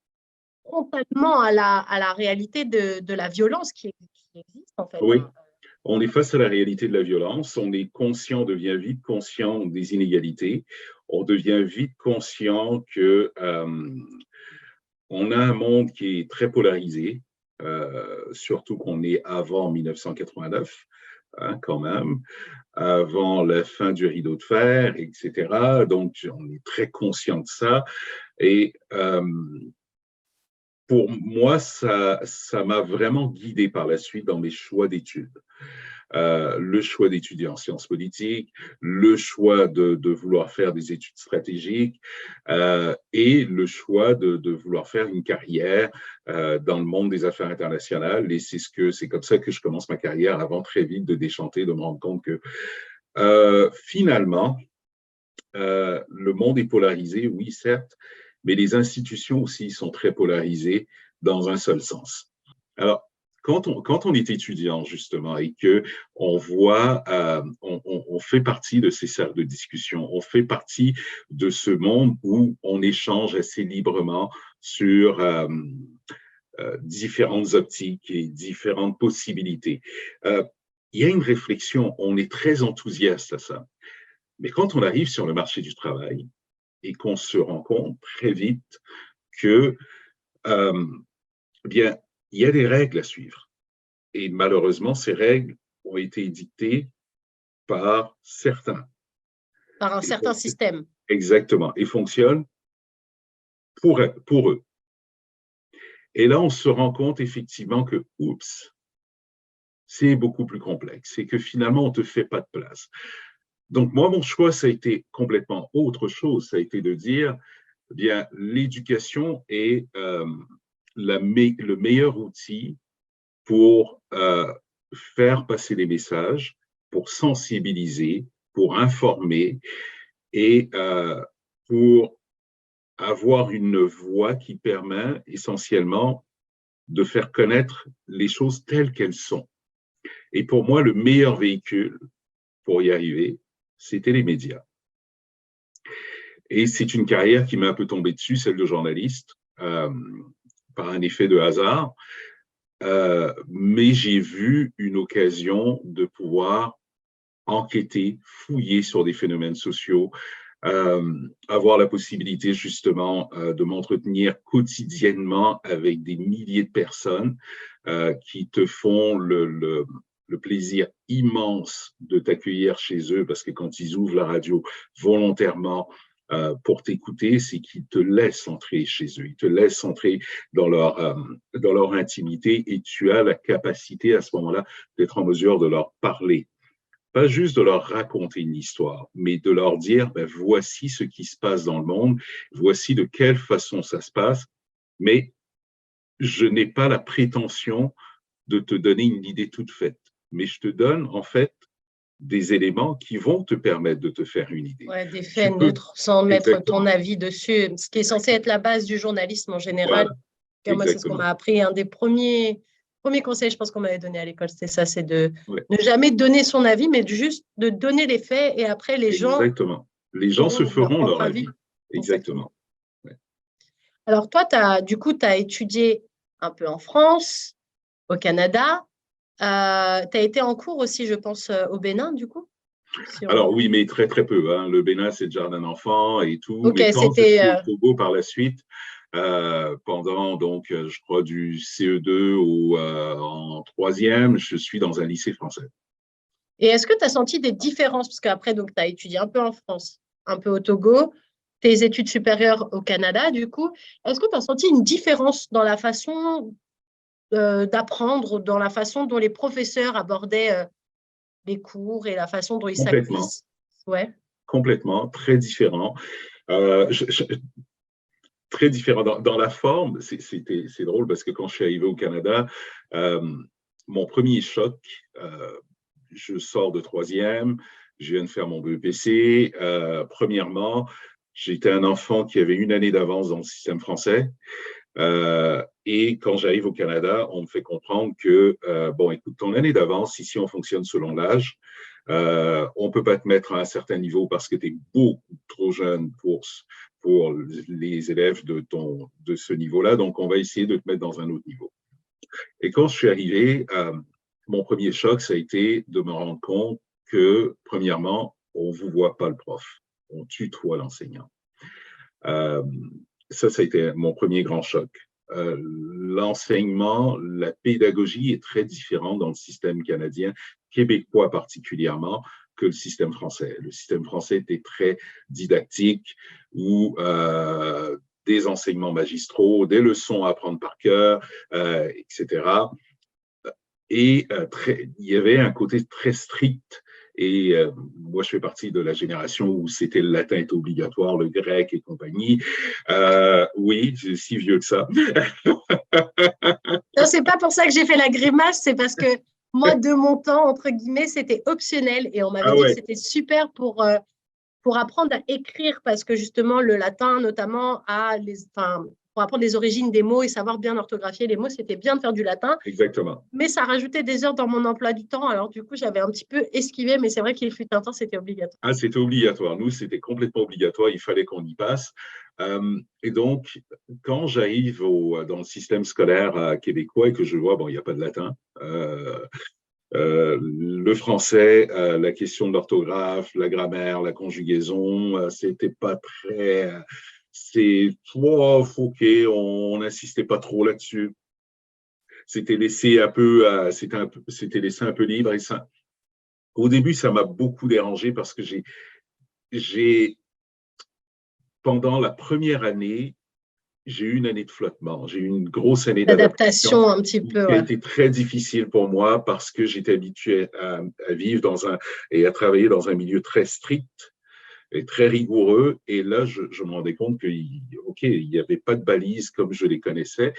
frontalement à la réalité de la violence qui existe, en fait. Oui. On est face à la réalité de la violence, on est conscient, on devient vite conscient des inégalités, on devient vite conscient que on a un monde qui est très polarisé, surtout qu'on est avant 1989, hein, quand même, avant la fin du rideau de fer, etc. Donc, on est très conscient de ça. Et pour moi, ça m'a vraiment guidé par la suite dans mes choix d'études. Le choix d'étudier en sciences politiques, le choix de vouloir faire des études stratégiques et le choix de vouloir faire une carrière dans le monde des affaires internationales. Et c'est comme ça que je commence ma carrière avant très vite de déchanter, de me rendre compte que finalement, le monde est polarisé, oui, certes, mais les institutions aussi sont très polarisées dans un seul sens. Alors, quand on est étudiant, justement, et qu'on voit, on fait partie de ces cercles de discussion, on fait partie de ce monde où on échange assez librement sur différentes optiques et différentes possibilités. Il y a une réflexion, on est très enthousiaste à ça. Mais quand on arrive sur le marché du travail et qu'on se rend compte très vite que, bien, il y a des règles à suivre. Et malheureusement, ces règles ont été édictées par certains. Par un certain système. Exactement. Et fonctionnent pour eux. Et là, on se rend compte effectivement que, oups, c'est beaucoup plus complexe. C'est que finalement, on ne te fait pas de place. Donc, moi, mon choix, ça a été complètement autre chose. Ça a été de dire, eh bien, l'éducation est le meilleur outil pour faire passer des messages, pour sensibiliser, pour informer et pour avoir une voix qui permet essentiellement de faire connaître les choses telles qu'elles sont. Et pour moi, le meilleur véhicule pour y arriver, c'était les médias. Et c'est une carrière qui m'est un peu tombée dessus, celle de journaliste, par un effet de hasard. Mais j'ai vu une occasion de pouvoir enquêter, fouiller sur des phénomènes sociaux, avoir la possibilité justement de m'entretenir quotidiennement avec des milliers de personnes qui te font le plaisir immense de t'accueillir chez eux, parce que quand ils ouvrent la radio volontairement pour t'écouter, c'est qu'ils te laissent entrer chez eux, ils te laissent entrer dans leur intimité, et tu as la capacité à ce moment-là d'être en mesure de leur parler. Pas juste de leur raconter une histoire, mais de leur dire, ben, voici ce qui se passe dans le monde, voici de quelle façon ça se passe, mais je n'ai pas la prétention de te donner une idée toute faite, mais je te donne en fait des éléments qui vont te permettre de te faire une idée. Ouais, des faits neutres, sans mettre ton avis dessus, ce qui est censé être la base du journalisme en général. Voilà. Moi, c'est ce qu'on m'a appris. Un des premiers conseils, je pense qu'on m'avait donné à l'école, c'était ça, c'est de ne jamais donner son avis, mais juste de donner les faits, et après, les gens… Exactement. Les gens se feront leur avis. Exactement. Ouais. Alors, toi, du coup, tu as étudié un peu en France, au Canada. Tu as été en cours aussi, je pense, au Bénin, du coup? Alors oui, mais très très peu. Hein. Le Bénin, c'est le jardin d'enfants et tout. Okay, mais quand je suis au Togo par la suite, pendant, donc, je crois, du CE2 ou en troisième, je suis dans un lycée français. Et est-ce que tu as senti des différences? Parce qu'après, tu as étudié un peu en France, un peu au Togo, tes études supérieures au Canada, du coup. Est-ce que tu as senti une différence dans la façon d'apprendre, dans la façon dont les professeurs abordaient les cours et la façon dont ils s'acquissent? Ouais. Complètement, très différent. Très différent. Dans la forme, c'est drôle parce que quand je suis arrivé au Canada, mon premier choc, je sors de troisième, je viens de faire mon BEPC. Premièrement, j'étais un enfant qui avait une année d'avance dans le système français. Et quand j'arrive au Canada, on me fait comprendre que, bon, écoute, ton année d'avance, ici, on fonctionne selon l'âge. On ne peut pas te mettre à un certain niveau parce que tu es beaucoup trop jeune pour les élèves de ce niveau-là. Donc, on va essayer de te mettre dans un autre niveau. Et quand je suis arrivé, mon premier choc, ça a été de me rendre compte que, premièrement, on ne vous voit pas le prof. On tutoie l'enseignant. Ça a été mon premier grand choc. L'enseignement, la pédagogie est très différente dans le système canadien, québécois particulièrement, que le système français. Le système français était très didactique, où des enseignements magistraux, des leçons à apprendre par cœur, etc. Et il y avait un côté très strict. Et moi, je fais partie de la génération où c'était le latin est obligatoire, le grec et compagnie. Oui, c'est si vieux que ça. Non, c'est pas pour ça que j'ai fait la grimace, c'est parce que moi, de mon temps, entre guillemets, c'était optionnel et on m'avait dit que c'était super pour pour apprendre à écrire, parce que justement, le latin, notamment, pour apprendre les origines des mots et savoir bien orthographier les mots, c'était bien de faire du latin. Exactement. Mais ça rajoutait des heures dans mon emploi du temps. Alors, du coup, j'avais un petit peu esquivé, mais c'est vrai qu'il fut un temps, c'était obligatoire. Ah, c'était obligatoire. Nous, c'était complètement obligatoire. Il fallait qu'on y passe. Et donc, quand j'arrive dans le système scolaire québécois et que je vois, bon, il n'y a pas de latin, le français, la question de l'orthographe, la grammaire, la conjugaison, c'était pas très. C'est trop, ok, on n'insistait pas trop là-dessus. C'était laissé un peu, c'était laissé un peu libre. Et ça, au début, ça m'a beaucoup dérangé parce que pendant la première année, j'ai eu une année de flottement. J'ai eu une grosse année d'adaptation un petit peu, qui a été très difficile pour moi parce que j'étais habitué à vivre et à travailler dans un milieu très strict et très rigoureux. Et là, je me rendais compte qu'il n'y avait pas de balises comme je les connaissais,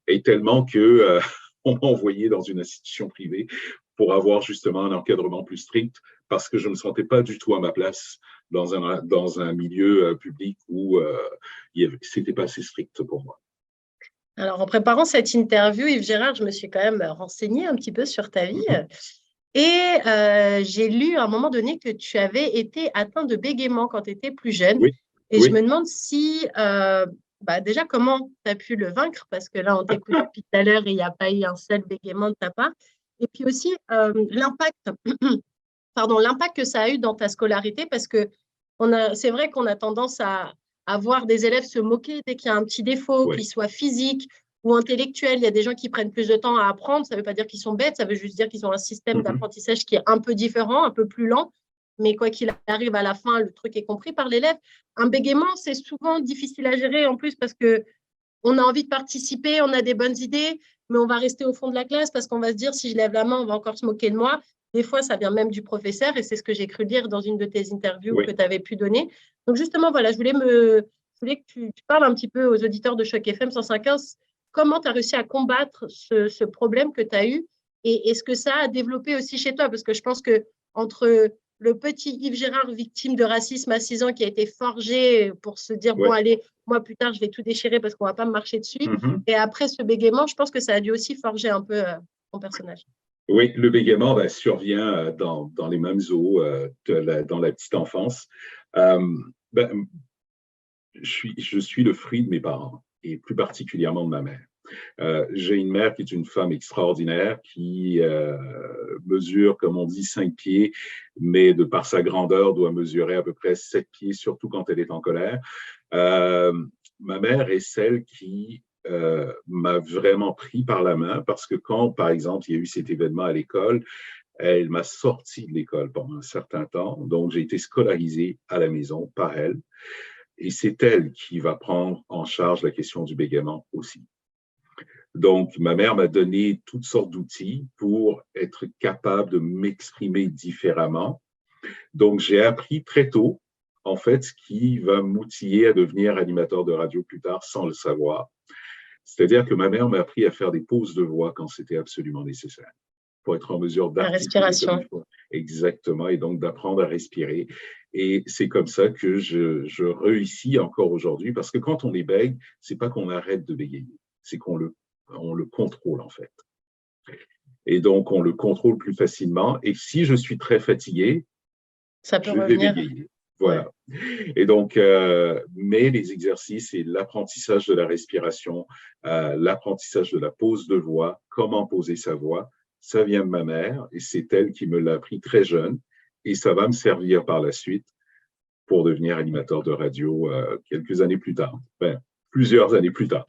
et tellement que on m'a envoyé dans une institution privée pour avoir justement un encadrement plus strict parce que je ne me sentais pas du tout à ma place dans un milieu public où c'était pas assez strict pour moi. Alors, en préparant cette interview, Yves Gérard, je me suis quand même renseignée un petit peu sur ta vie. Et j'ai lu à un moment donné que tu avais été atteint de bégaiement quand tu étais plus jeune. Oui. Et Oui. je me demande si, déjà, comment tu as pu le vaincre? Parce que là, on t'écoute depuis tout à l'heure et il n'y a pas eu un seul bégaiement de ta part. Et puis aussi, l'impact que ça a eu dans ta scolarité, parce que c'est vrai qu'on a tendance à voir des élèves se moquer dès qu'il y a un petit défaut, Oui. qu'il soit physique ou intellectuel. Il y a des gens qui prennent plus de temps à apprendre. Ça ne veut pas dire qu'ils sont bêtes, ça veut juste dire qu'ils ont un système d'apprentissage qui est un peu différent, un peu plus lent. Mais quoi qu'il arrive, à la fin, le truc est compris par l'élève. Un bégaiement, c'est souvent difficile à gérer en plus parce qu'on a envie de participer, on a des bonnes idées, mais on va rester au fond de la classe parce qu'on va se dire, si je lève la main, on va encore se moquer de moi. Des fois, ça vient même du professeur, et c'est ce que j'ai cru lire dans une de tes interviews que tu avais pu donner. Donc justement, voilà, je voulais que tu parles un petit peu aux auditeurs de Choc FM 105.1, comment tu as réussi à combattre ce problème que tu as eu, et ce que ça a développé aussi chez toi, parce que je pense que entre le petit Yves Gérard, victime de racisme à 6 ans, qui a été forgé pour se dire, bon, allez, moi, plus tard, je vais tout déchirer parce qu'on ne va pas me marcher dessus. Et après ce bégaiement, je pense que ça a dû aussi forger un peu ton personnage. Oui, le bégaiement survient dans les mêmes eaux dans la petite enfance. Je suis le fruit de mes parents, et plus particulièrement de ma mère. J'ai une mère qui est une femme extraordinaire, qui mesure, comme on dit, 5 pieds, mais de par sa grandeur doit mesurer à peu près 7 pieds, surtout quand elle est en colère. Ma mère est celle qui m'a vraiment pris par la main, parce que quand, par exemple, il y a eu cet événement à l'école, elle m'a sorti de l'école pendant un certain temps, donc j'ai été scolarisé à la maison par elle, et c'est elle qui va prendre en charge la question du bégaiement aussi. Donc, ma mère m'a donné toutes sortes d'outils pour être capable de m'exprimer différemment. Donc, j'ai appris très tôt, en fait, ce qui va m'outiller à devenir animateur de radio plus tard sans le savoir. C'est-à-dire que ma mère m'a appris à faire des pauses de voix quand c'était absolument nécessaire, pour être en mesure d'articuler. La respiration. Exactement, et donc d'apprendre à respirer. Et c'est comme ça que je réussis encore aujourd'hui, parce que quand on est bègue, c'est pas qu'on arrête de bégayer, c'est qu'on le contrôle, en fait. Et donc, on le contrôle plus facilement. Et si je suis très fatigué, ça peut je vais bégayer. Voilà. Ouais. Et donc, mais les exercices et l'apprentissage de la respiration, l'apprentissage de la pose de voix, comment poser sa voix, ça vient de ma mère, et c'est elle qui me l'a appris très jeune, et ça va me servir par la suite pour devenir animateur de radio quelques années plus tard. Enfin, plusieurs années plus tard.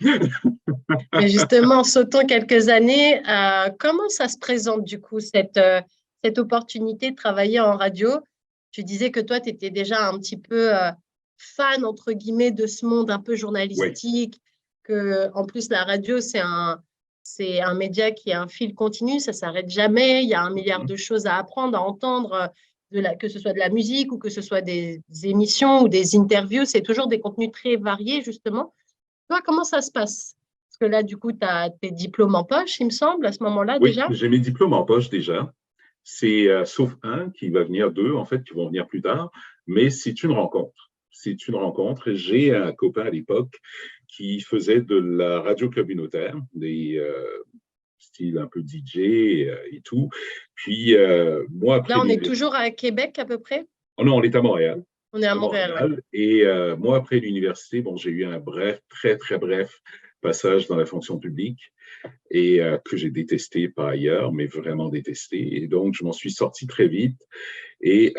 Mais justement, sautons quelques années, comment ça se présente du coup, cette opportunité de travailler en radio? Tu disais que toi, tu étais déjà un petit peu fan, entre guillemets, de ce monde un peu journalistique, que en plus, la radio, c'est un média qui a un fil continu, ça ne s'arrête jamais, il y a 1 milliard de choses à apprendre, à entendre, que ce soit de la musique ou que ce soit des émissions ou des interviews, c'est toujours des contenus très variés, justement. Toi, comment ça se passe? Parce que là, du coup, tu as tes diplômes en poche, il me semble, à ce moment-là déjà. Oui, j'ai mes diplômes en poche déjà. C'est sauf un qui va venir, 2 en fait, qui vont venir plus tard. mais c'est une rencontre. C'est une rencontre. J'ai un copain à l'époque qui faisait de la radio communautaire, des styles un peu DJ et tout. Puis, moi, après Là, on est l'université. toujours à Québec à peu près? Oh non, on est à Montréal. On est à À Montréal, ouais. Montréal. Et moi, après l'université, bon, j'ai eu un bref, très, très bref passage dans la fonction publique et que j'ai détesté par ailleurs, mais vraiment détesté. Et donc, je m'en suis sorti très vite. Et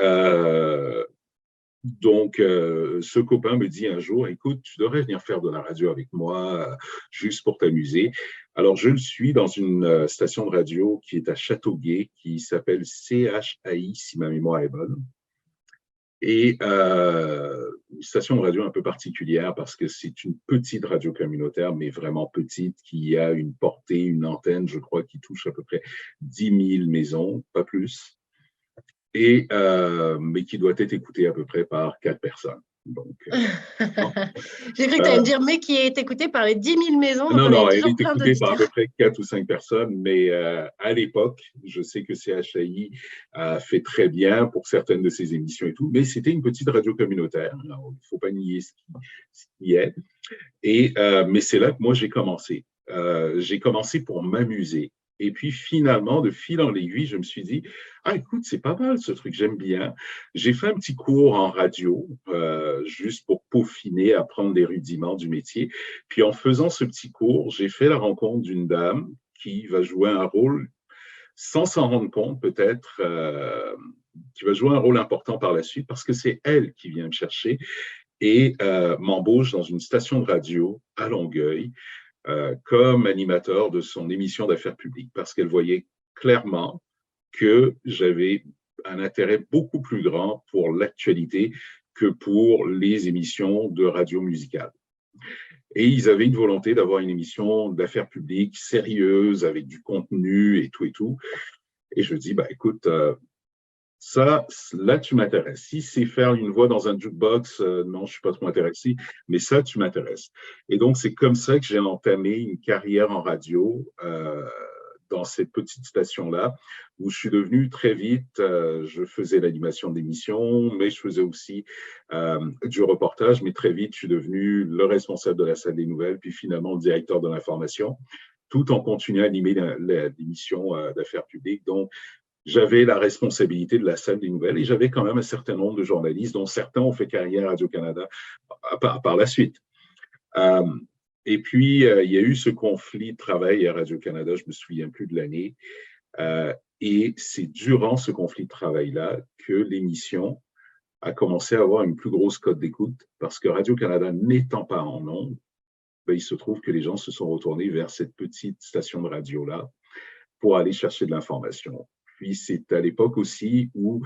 donc, ce copain me dit un jour, écoute, tu devrais venir faire de la radio avec moi, juste pour t'amuser. Alors, je le suis dans une station de radio qui est à Châteauguay, qui s'appelle CHAI, si ma mémoire est bonne. Et une station de radio un peu particulière parce que c'est une petite radio communautaire, mais vraiment petite, qui a une portée, une antenne, je crois, qui touche à peu près 10 000 maisons, pas plus, et, mais qui doit être écoutée à peu près par 4 personnes. Donc, non. J'ai cru que tu allais me dire, mais qui est écouté par les 10 000 maisons, donc Non, on est non, elle toujours est plein écoutée par à d'auditeurs. peu près 4 ou 5 personnes, mais à l'époque, je sais que CHI a fait très bien pour certaines de ses émissions et tout, mais c'était une petite radio communautaire. Il ne faut pas nier ce qui est. Et, mais c'est là que moi, j'ai commencé. J'ai commencé pour m'amuser. Et puis finalement, de fil en aiguille, je me suis dit, ah écoute, c'est pas mal ce truc, j'aime bien. J'ai fait un petit cours en radio, juste pour peaufiner, apprendre des rudiments du métier. Puis en faisant ce petit cours, j'ai fait la rencontre d'une dame qui va jouer un rôle, sans s'en rendre compte peut-être, qui va jouer un rôle important par la suite, parce que c'est elle qui vient me chercher et m'embauche dans une station de radio à Longueuil comme animateur de son émission d'affaires publiques parce qu'elle voyait clairement que j'avais un intérêt beaucoup plus grand pour l'actualité que pour les émissions de radio musicale. Et ils avaient une volonté d'avoir une émission d'affaires publiques sérieuse, avec du contenu et tout et tout. Et je dis, bah, écoute, ça, là, tu m'intéresses. Si c'est faire une voix dans un jukebox, non, je ne suis pas trop intéressé, mais ça, tu m'intéresses. Et donc, c'est comme ça que j'ai entamé une carrière en radio dans cette petite station-là, où je suis devenu très vite, je faisais l'animation d'émissions, mais je faisais aussi du reportage, mais très vite, je suis devenu le responsable de la salle des nouvelles, puis finalement le directeur de l'information, tout en continuant à animer l'émission d'affaires publiques. Donc, j'avais la responsabilité de la salle des nouvelles et j'avais quand même un certain nombre de journalistes, dont certains ont fait carrière à Radio-Canada par la suite. Et puis, il y a eu ce conflit de travail à Radio-Canada, je ne me souviens plus de l'année, et c'est durant ce conflit de travail-là que l'émission a commencé à avoir une plus grosse cote d'écoute parce que Radio-Canada n'étant pas en ondes, ben, il se trouve que les gens se sont retournés vers cette petite station de radio-là pour aller chercher de l'information. Puis c'est à l'époque aussi où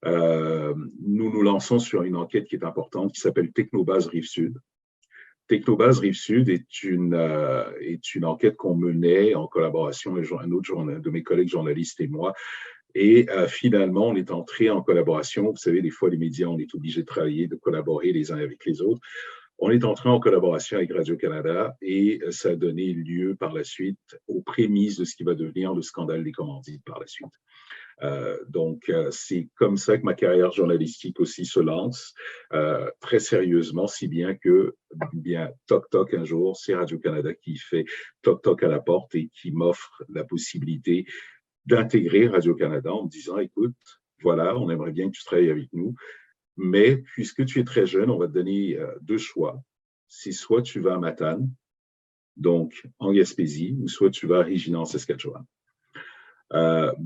nous nous lançons sur une enquête qui est importante, qui s'appelle Technobase Rive-Sud. Technobase Rive-Sud est une enquête qu'on menait en collaboration avec un autre de mes collègues journalistes et moi. Et finalement, on est entré en collaboration. Vous savez, des fois, les médias, on est obligé de travailler, de collaborer les uns avec les autres. On est entré en collaboration avec Radio-Canada et ça a donné lieu par la suite aux prémices de ce qui va devenir le scandale des commandites par la suite. Donc, c'est comme ça que ma carrière journalistique aussi se lance, très sérieusement, si bien que, toc toc un jour, c'est Radio-Canada qui fait toc toc à la porte et qui m'offre la possibilité d'intégrer Radio-Canada en me disant, écoute, voilà, on aimerait bien que tu travailles avec nous, mais puisque tu es très jeune, on va te donner 2 choix. C'est soit tu vas à Matane, donc en Gaspésie, ou soit tu vas à Regina en Saskatchewan.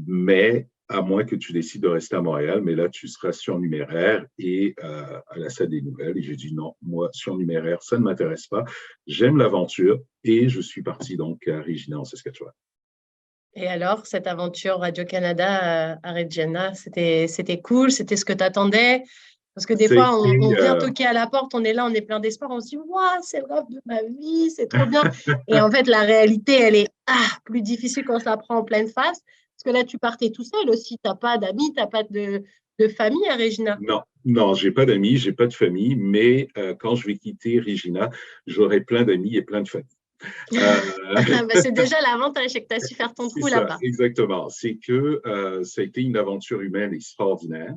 Mais à moins que tu décides de rester à Montréal, mais là, tu seras surnuméraire et à la salle des nouvelles. Et j'ai dit non, moi, surnuméraire, ça ne m'intéresse pas. J'aime l'aventure et je suis parti donc à Regina en Saskatchewan. Et alors, cette aventure Radio-Canada à Regina, c'était cool, c'était ce que tu attendais? Parce que des fois, on vient toquer à la porte, on est là, on est plein d'espoir, on se dit, waouh, c'est le rêve de ma vie, c'est trop bien. Et en fait, la réalité, elle est plus difficile quand ça prend en pleine face. Parce que là, tu partais tout seul aussi, tu n'as pas d'amis, tu n'as pas de famille à Regina. Non, j'ai pas d'amis, j'ai pas de famille, mais quand je vais quitter Regina, j'aurai plein d'amis et plein de familles. C'est déjà l'avantage, c'est que tu as su faire ton trou là-bas. Exactement. C'est que ça a été une aventure humaine extraordinaire.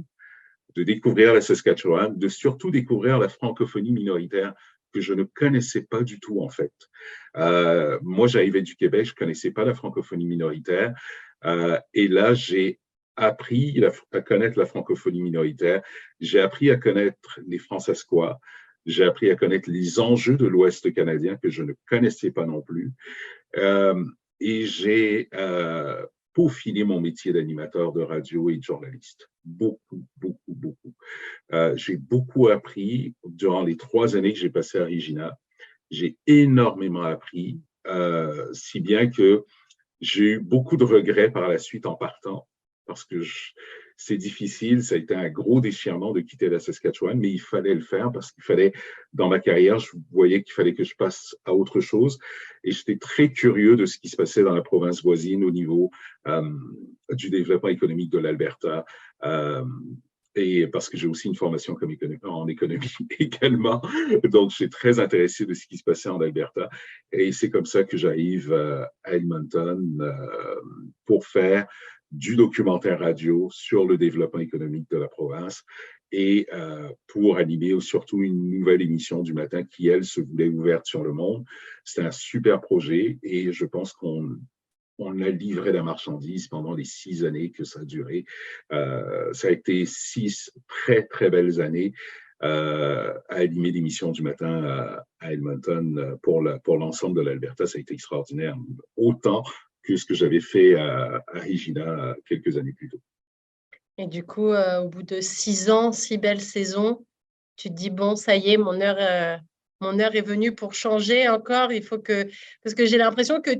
de découvrir la Saskatchewan, de surtout découvrir la francophonie minoritaire que je ne connaissais pas du tout en fait. Moi, j'arrivais du Québec, je ne connaissais pas la francophonie minoritaire. Et là, j'ai appris à connaître la francophonie minoritaire. J'ai appris à connaître les Fransaskois. J'ai appris à connaître les enjeux de l'Ouest canadien que je ne connaissais pas non plus. Et j'ai peaufiné mon métier d'animateur de radio et de journaliste. Beaucoup, beaucoup, beaucoup. J'ai beaucoup appris durant les 3 années que j'ai passées à Regina. J'ai énormément appris, si bien que j'ai eu beaucoup de regrets par la suite en partant, parce que c'est difficile, ça a été un gros déchirement de quitter la Saskatchewan, mais il fallait le faire parce qu'il fallait, dans ma carrière, je voyais qu'il fallait que je passe à autre chose. Et j'étais très curieux de ce qui se passait dans la province voisine au niveau du développement économique de l'Alberta. Et parce que j'ai aussi une formation en économie également. Donc, je suis très intéressé de ce qui se passait en Alberta. Et c'est comme ça que j'arrive à Edmonton pour faire du documentaire radio sur le développement économique de la province et pour animer surtout une nouvelle émission du matin qui, elle, se voulait ouverte sur le monde. C'était un super projet et je pense qu'on a livré la marchandise pendant les 6 années que ça a duré. Ça a été 6 très, très belles années à animer l'émission du matin à Edmonton pour l'ensemble de l'Alberta. Ça a été extraordinaire, autant que ce que j'avais fait à Regina quelques années plus tôt. Et du coup, au bout de 6 ans, 6 belles saisons, tu te dis, bon, ça y est, mon heure est venue pour changer encore. Il faut que... Parce que j'ai l'impression que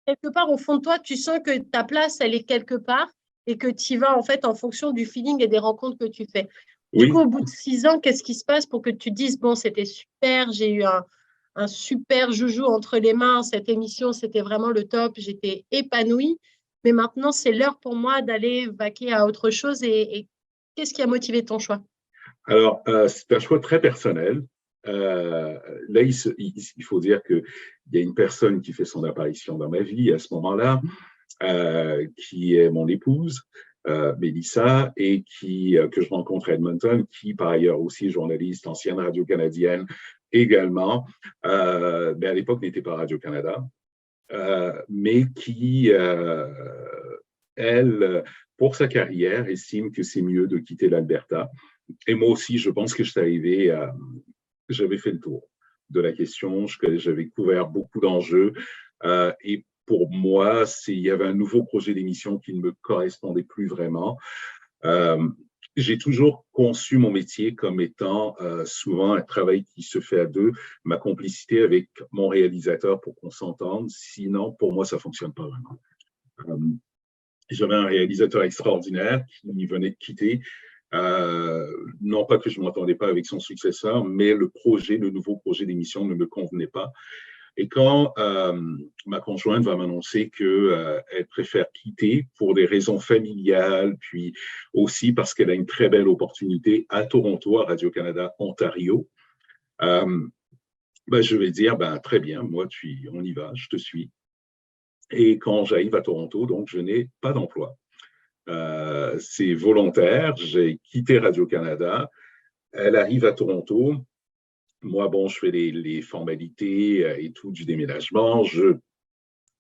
quelque part, au fond de toi, tu sens que ta place, elle est quelque part et que tu y vas en fait en fonction du feeling et des rencontres que tu fais. Du coup, Oui, au bout de 6 ans, qu'est-ce qui se passe pour que tu te dises, bon, c'était super, j'ai eu un super joujou entre les mains, cette émission, c'était vraiment le top, j'étais épanouie, mais maintenant, c'est l'heure pour moi d'aller vaquer à autre chose et qu'est-ce qui a motivé ton choix? alors c'est un choix très personnel. Là, il faut dire qu'il y a une personne qui fait son apparition dans ma vie à ce moment-là, qui est mon épouse, Mélissa, et que je rencontre à Edmonton, qui par ailleurs aussi est journaliste, ancienne Radio-Canadienne également, mais à l'époque n'était pas Radio-Canada, mais qui, elle, pour sa carrière, estime que c'est mieux de quitter l'Alberta. Et moi aussi, je pense que je suis arrivé à... J'avais fait le tour de la question, j'avais couvert beaucoup d'enjeux, et pour moi, il y avait un nouveau projet d'émission qui ne me correspondait plus vraiment. J'ai toujours conçu mon métier comme étant souvent un travail qui se fait à deux, ma complicité avec mon réalisateur pour qu'on s'entende. Sinon, pour moi, ça ne fonctionne pas vraiment. J'avais un réalisateur extraordinaire qui venait de quitter. Non pas que je ne m'entendais pas avec son successeur, mais le nouveau projet d'émission ne me convenait pas. Et quand ma conjointe va m'annoncer qu'elle préfère quitter pour des raisons familiales, puis aussi parce qu'elle a une très belle opportunité à Toronto, à Radio-Canada Ontario, je vais dire, très bien, moi, on y va, je te suis. Et quand j'arrive à Toronto, donc, je n'ai pas d'emploi. C'est volontaire, j'ai quitté Radio-Canada, elle arrive à Toronto. Moi, je fais les formalités et tout du déménagement.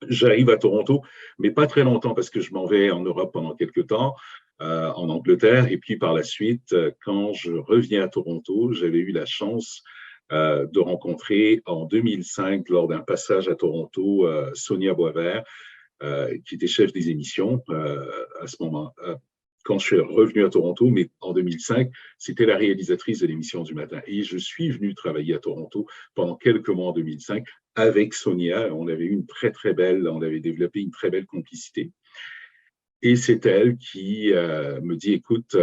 J'arrive à Toronto, mais pas très longtemps parce que je m'en vais en Europe pendant quelques temps, en Angleterre. Et puis par la suite, quand je reviens à Toronto, j'avais eu la chance de rencontrer en 2005, lors d'un passage à Toronto, Sonia Boisvert, qui était chef des émissions à ce moment. Quand je suis revenu à Toronto, mais en 2005, c'était la réalisatrice de l'émission du matin. Et je suis venu travailler à Toronto pendant quelques mois en 2005 avec Sonia. On avait développé une très belle complicité. Et c'est elle qui me dit, écoute,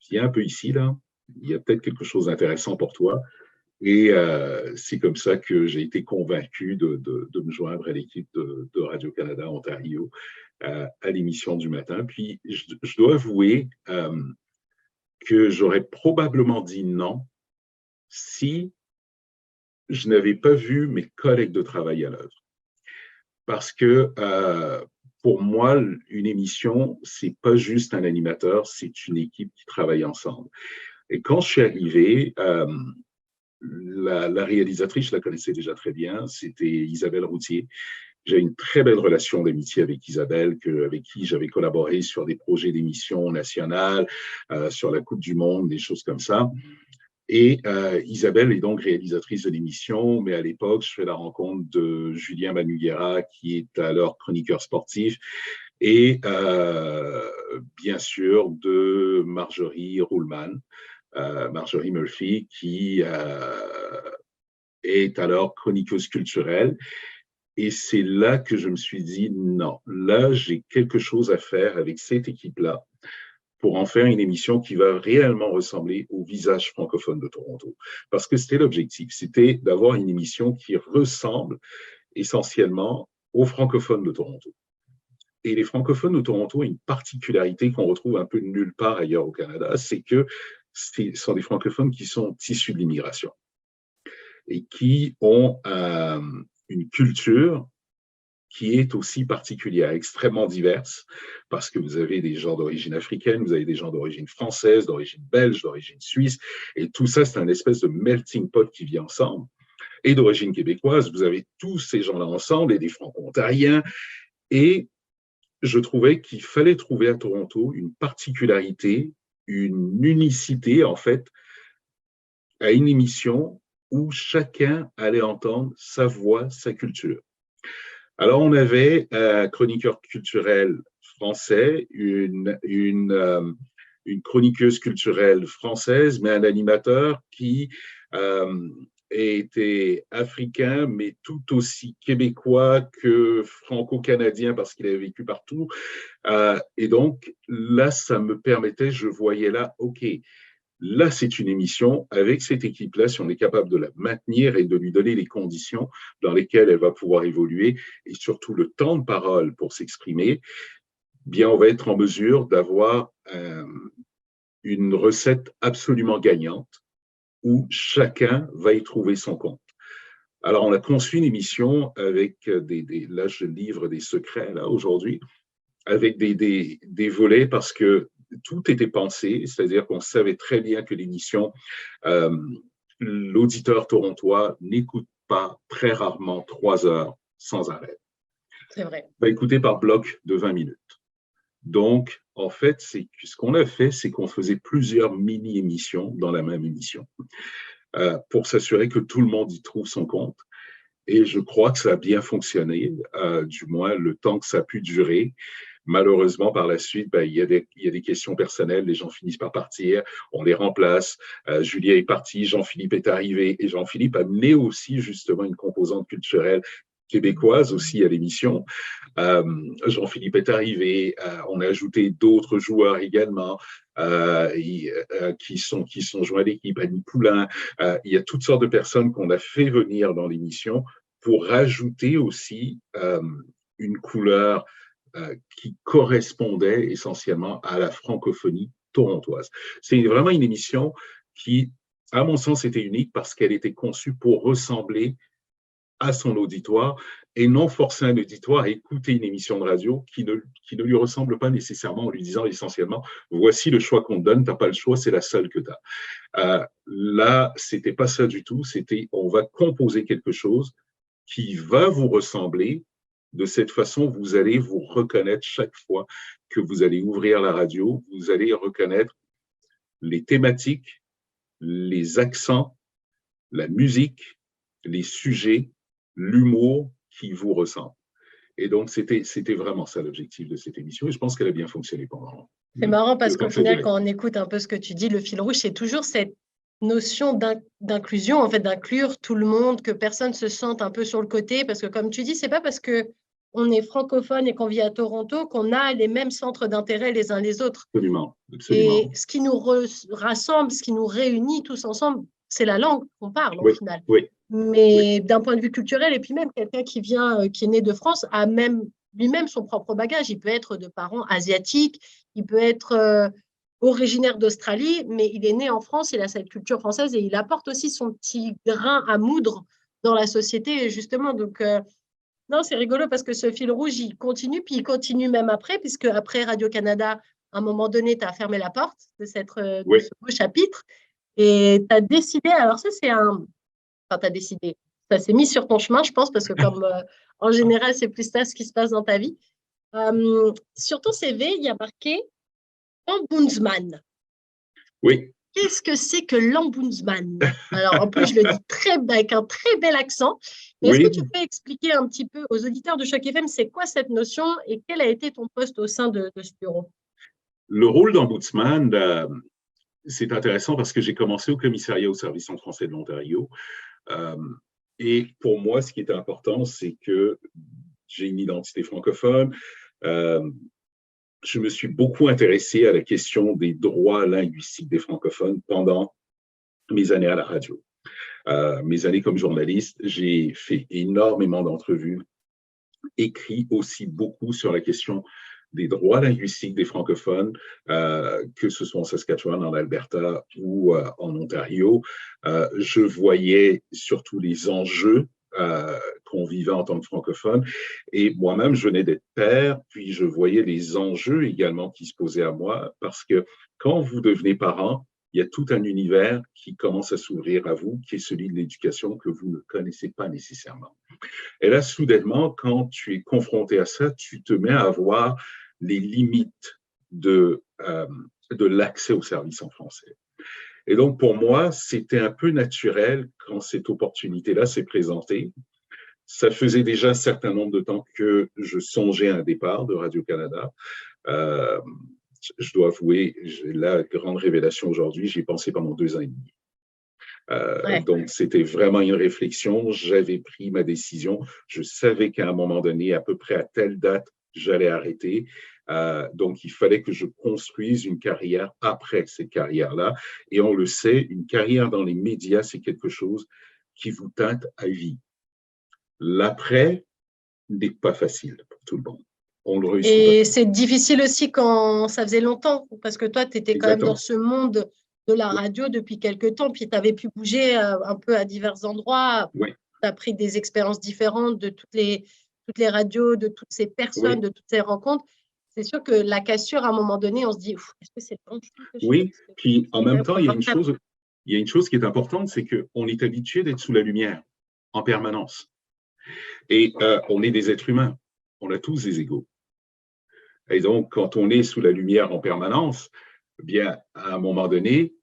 viens un peu ici, là. Il y a peut-être quelque chose d'intéressant pour toi. Et c'est comme ça que j'ai été convaincu de me joindre à l'équipe de Radio-Canada Ontario à l'émission du matin. Puis, je dois avouer que j'aurais probablement dit non si je n'avais pas vu mes collègues de travail à l'œuvre. Parce que pour moi, une émission, c'est pas juste un animateur, c'est une équipe qui travaille ensemble. Et quand je suis arrivé, la réalisatrice, je la connaissais déjà très bien, c'était Isabelle Routier. J'ai une très belle relation d'amitié avec Isabelle, avec qui j'avais collaboré sur des projets d'émissions nationales, sur la Coupe du Monde, des choses comme ça. Et Isabelle est donc réalisatrice de l'émission, mais à l'époque, je fais la rencontre de Julien Manugera, qui est alors chroniqueur sportif, et bien sûr de Marjorie Ruhlmann, Marjorie Murphy, qui est alors chroniqueuse culturelle. Et c'est là que je me suis dit, non, là, j'ai quelque chose à faire avec cette équipe-là pour en faire une émission qui va réellement ressembler au visage francophone de Toronto. Parce que c'était l'objectif, c'était d'avoir une émission qui ressemble essentiellement aux francophones de Toronto. Et les francophones de Toronto ont une particularité qu'on retrouve un peu nulle part ailleurs au Canada, c'est que ce sont des francophones qui sont issus de l'immigration et qui ont une culture qui est aussi particulière, extrêmement diverse, parce que vous avez des gens d'origine africaine, vous avez des gens d'origine française, d'origine belge, d'origine suisse, et tout ça, c'est un espèce de melting pot qui vit ensemble. Et d'origine québécoise, vous avez tous ces gens-là ensemble, et des franco-ontariens, et je trouvais qu'il fallait trouver à Toronto une particularité, une unicité, en fait, à une émission où chacun allait entendre sa voix, sa culture. Alors, on avait un chroniqueur culturel français, une chroniqueuse culturelle française, mais un animateur qui était africain, mais tout aussi québécois que franco-canadien parce qu'il avait vécu partout. Et donc, là, ça me permettait, je voyais là, OK, là, c'est une émission avec cette équipe-là, si on est capable de la maintenir et de lui donner les conditions dans lesquelles elle va pouvoir évoluer et surtout le temps de parole pour s'exprimer, bien, on va être en mesure d'avoir une recette absolument gagnante où chacun va y trouver son compte. Alors, on a conçu une émission avec là, je livre des secrets, là, aujourd'hui, avec des volets parce que tout était pensé, c'est-à-dire qu'on savait très bien que l'émission, l'auditeur torontois n'écoute pas très rarement 3 heures sans arrêt. C'est vrai. Il va écouter par bloc de 20 minutes. Donc, en fait, ce qu'on a fait, c'est qu'on faisait plusieurs mini-émissions dans la même émission pour s'assurer que tout le monde y trouve son compte. Et je crois que ça a bien fonctionné, du moins le temps que ça a pu durer. Malheureusement, par la suite, il y a des questions personnelles, les gens finissent par partir, on les remplace. Julia est partie, Jean-Philippe est arrivé, et Jean-Philippe a amené aussi justement une composante culturelle québécoise aussi à l'émission. Jean-Philippe est arrivé, on a ajouté d'autres joueurs également qui sont joints à l'équipe, Annie Poulain. Il y a toutes sortes de personnes qu'on a fait venir dans l'émission pour rajouter aussi une couleur qui correspondait essentiellement à la francophonie torontoise. C'est vraiment une émission qui, à mon sens, était unique parce qu'elle était conçue pour ressembler à son auditoire et non forcer un auditoire à écouter une émission de radio qui ne lui ressemble pas nécessairement en lui disant essentiellement « voici le choix qu'on te donne, tu n'as pas le choix, c'est la seule que tu as ». Là, ce n'était pas ça du tout, c'était on va composer quelque chose qui va vous ressembler. De cette façon, vous allez vous reconnaître chaque fois que vous allez ouvrir la radio, vous allez reconnaître les thématiques, les accents, la musique, les sujets, l'humour qui vous ressemble. Et donc, c'était vraiment ça l'objectif de cette émission et je pense qu'elle a bien fonctionné pendant. C'est marrant parce qu'au final, quand on écoute un peu ce que tu dis, le fil rouge, c'est toujours cette notion d'inclusion, en fait, d'inclure tout le monde, que personne se sente un peu sur le côté, parce que comme tu dis, c'est pas parce que on est francophone et qu'on vit à Toronto qu'on a les mêmes centres d'intérêt les uns les autres. Absolument, absolument. Et ce qui nous rassemble, ce qui nous réunit tous ensemble, c'est la langue qu'on parle au final. Oui. Mais d'un point de vue culturel, et puis même quelqu'un qui est né de France, a même lui-même son propre bagage. Il peut être de parents asiatiques, il peut être originaire d'Australie, mais il est né en France, il a cette culture française et il apporte aussi son petit grain à moudre dans la société, justement. Donc, Non, c'est rigolo parce que ce fil rouge, il continue, puis il continue même après, puisque après Radio-Canada, à un moment donné, tu as fermé la porte de Oui. ce beau chapitre et tu as décidé, alors ça, enfin, tu as décidé, ça s'est mis sur ton chemin, je pense, parce que comme en général, c'est plus ça ce qui se passe dans ta vie. Sur ton CV, il y a marqué Ombudsman. Oui. Qu'est-ce que c'est que l'ombudsman? Alors, en plus, je le dis avec un très bel accent. Mais est-ce que tu Oui, peux expliquer un petit peu aux auditeurs de Choc FM, c'est quoi cette notion et quel a été ton poste au sein de ce bureau? le rôle d'ombudsman, c'est intéressant parce que j'ai commencé au commissariat au service en français de l'Ontario. Euh, et pour moi, ce qui était important, c'est que j'ai une identité francophone. Euh, je me suis beaucoup intéressé à la question des droits linguistiques des francophones pendant mes années à la radio. Mes années comme journaliste, j'ai fait énormément d'entrevues, écrit aussi beaucoup sur la question des droits linguistiques des francophones, que ce soit en Saskatchewan, en Alberta ou en Ontario. Je voyais surtout les enjeux qu'on vivait en tant que francophone. Et moi-même, je venais d'être père, puis je voyais les enjeux également qui se posaient à moi, parce que quand vous devenez parent, il y a tout un univers qui commence à s'ouvrir à vous, qui est celui de l'éducation que vous ne connaissez pas nécessairement. Et là, soudainement, quand tu es confronté à ça, tu te mets à voir les limites de l'accès aux services en français. Et donc, pour moi, c'était un peu naturel quand cette opportunité-là s'est présentée. Ça faisait déjà un certain nombre de temps que je songeais à un départ de Radio-Canada. Euh, je dois avouer, la grande révélation aujourd'hui, j'y ai pensé pendant 2 ans et demi. Ouais. Donc, c'était vraiment une réflexion. J'avais pris ma décision. Je savais qu'à un moment donné, à peu près à telle date, j'allais arrêter. Donc, il fallait que je construise une carrière après cette carrière-là. Et on le sait, une carrière dans les médias, c'est quelque chose qui vous teinte à vie. L'après n'est pas facile pour tout le monde. On ne le réussit pas Et tout. c'est difficile aussi quand ça faisait longtemps, parce que toi, tu étais quand même dans Exactement. ce monde de la Oui, radio depuis quelques temps, puis tu avais pu bouger un peu à divers endroits. oui, Tu as pris des expériences différentes de toutes les radios, de toutes ces personnes, oui. de toutes ces rencontres. C'est sûr que la cassure, à un moment donné, on se dit, est-ce que c'est le bon choix que je fais? Oui. Parce que Puis en c'est quand même même temps, confortable. il y a une chose qui est importante, c'est qu'on est habitué d'être sous la lumière en permanence. Et on est des êtres humains. On a tous des égaux. Et donc, quand on est sous la lumière en permanence, eh bien, à un moment donné,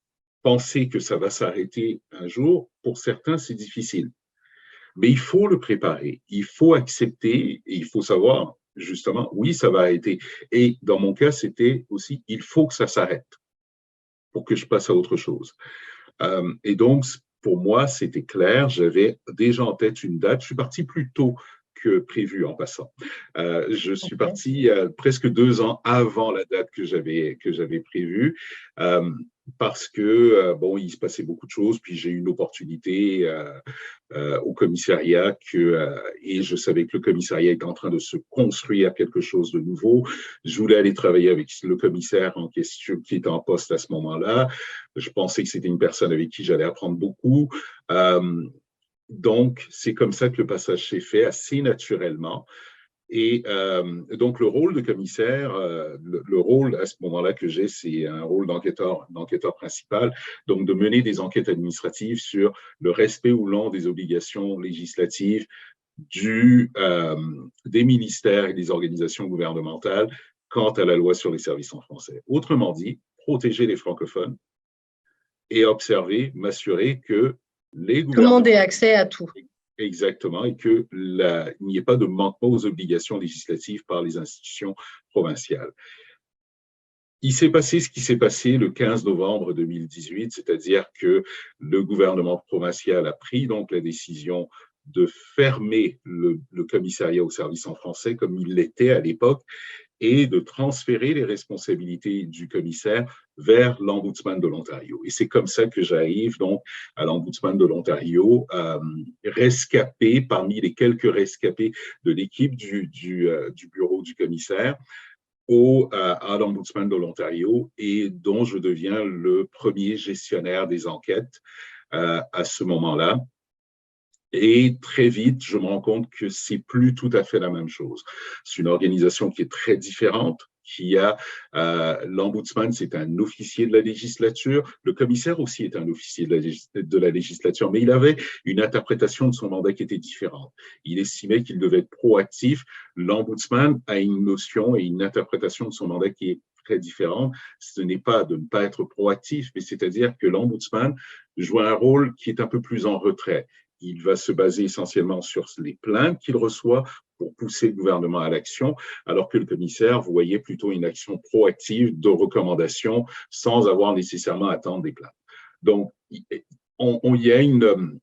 penser que ça va s'arrêter un jour, pour certains, c'est difficile. Mais il faut le préparer. Il faut accepter et il faut savoir, justement, oui, ça va arrêter. Et dans mon cas, c'était aussi, il faut que ça s'arrête pour que je passe à autre chose. Et donc, pour moi, c'était clair. J'avais déjà en tête une date. Je suis parti plus tôt que prévu en passant. Je suis Ok. parti presque 2 ans avant la date que j'avais prévue. Parce que bon, il se passait beaucoup de choses, puis j'ai eu une opportunité au commissariat et je savais que le commissariat était en train de se construire quelque chose de nouveau. Je voulais aller travailler avec le commissaire en question qui était en poste à ce moment-là. Je pensais que c'était une personne avec qui j'allais apprendre beaucoup. Donc, c'est comme ça que le passage s'est fait assez naturellement. Et donc, le rôle de commissaire, le rôle à ce moment-là que j'ai, c'est un rôle d'enquêteur principal, donc de mener des enquêtes administratives sur le respect ou non des obligations législatives des ministères et des organisations gouvernementales quant à la loi sur les services en français. Autrement dit, protéger les francophones et observer, m'assurer que les Tout le monde ait gouvernements. accès à tout. Exactement, et qu'il n'y ait pas de manquement aux obligations législatives par les institutions provinciales. Il s'est passé ce qui s'est passé le 15 novembre 2018, c'est-à-dire que le gouvernement provincial a pris donc la décision de fermer le commissariat au service en français comme il l'était à l'époque et de transférer les responsabilités du commissaire vers l'Ombudsman de l'Ontario. Et c'est comme ça que j'arrive donc à l'Ombudsman de l'Ontario, rescapé parmi les quelques rescapés de l'équipe du bureau du commissaire à l'Ombudsman de l'Ontario et dont je deviens le premier gestionnaire des enquêtes à ce moment-là. Et très vite, je me rends compte que c'est plus tout à fait la même chose. C'est une organisation qui est très différente, qui a l'ombudsman, c'est un officier de la législature, le commissaire aussi est un officier de la législature, mais il avait une interprétation de son mandat qui était différente. Il estimait qu'il devait être proactif. L'ombudsman a une notion et une interprétation de son mandat qui est très différente. Ce n'est pas de ne pas être proactif, mais c'est-à-dire que l'ombudsman joue un rôle qui est un peu plus en retrait. Il va se baser essentiellement sur les plaintes qu'il reçoit pour pousser le gouvernement à l'action, alors que le commissaire voyait plutôt une action proactive de recommandation sans avoir nécessairement à attendre des plaintes. Donc, il y a une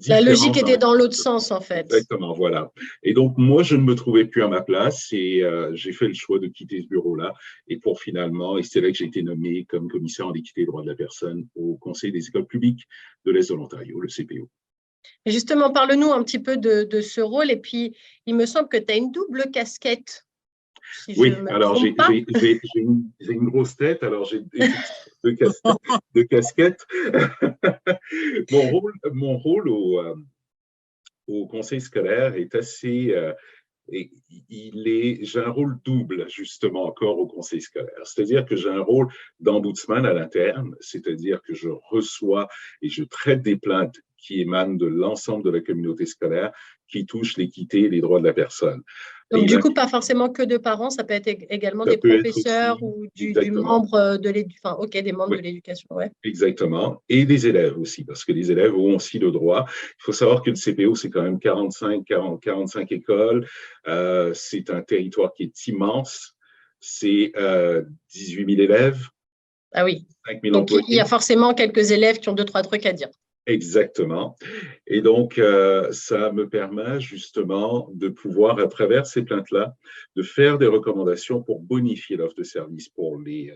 La logique différence dans était la... dans l'autre sens, en fait. Exactement, voilà. Et donc, moi, je ne me trouvais plus à ma place et j'ai fait le choix de quitter ce bureau-là. Et pour finalement, et c'est là que j'ai été nommé comme commissaire en équité et droits de la personne au Conseil des écoles publiques de l'Est de l'Ontario, le CPO. Et justement, parle-nous un petit peu de ce rôle. Et puis, il me semble que tu as une double casquette, si je Oui, ne me alors trompe pas. j'ai une grosse tête, alors j'ai deux casquettes. Mon rôle au conseil scolaire est assez... j'ai un rôle double, justement, encore au conseil scolaire. C'est-à-dire que j'ai un rôle d'ombudsman à l'interne, c'est-à-dire que je reçois et je traite des plaintes qui émanent de l'ensemble de la communauté scolaire qui touchent l'équité et les droits de la personne. Donc, Et du là, coup, pas forcément que de parents, ça peut être également ça des peut être professeurs aussi, ou du exactement, membre de l'éducation. Enfin, OK, des membres oui, de l'éducation, ouais. exactement, et des élèves aussi, parce que les élèves ont aussi le droit. Il faut savoir que le CPO, c'est quand même 45 écoles. C'est un territoire qui est immense. C'est 18 000 élèves, Ah oui. 5 000 Donc, il y a employés. forcément quelques élèves qui ont deux, trois trucs à dire. Exactement. Et donc, ça me permet justement de pouvoir, à travers ces plaintes-là, de faire des recommandations pour bonifier l'offre de service pour les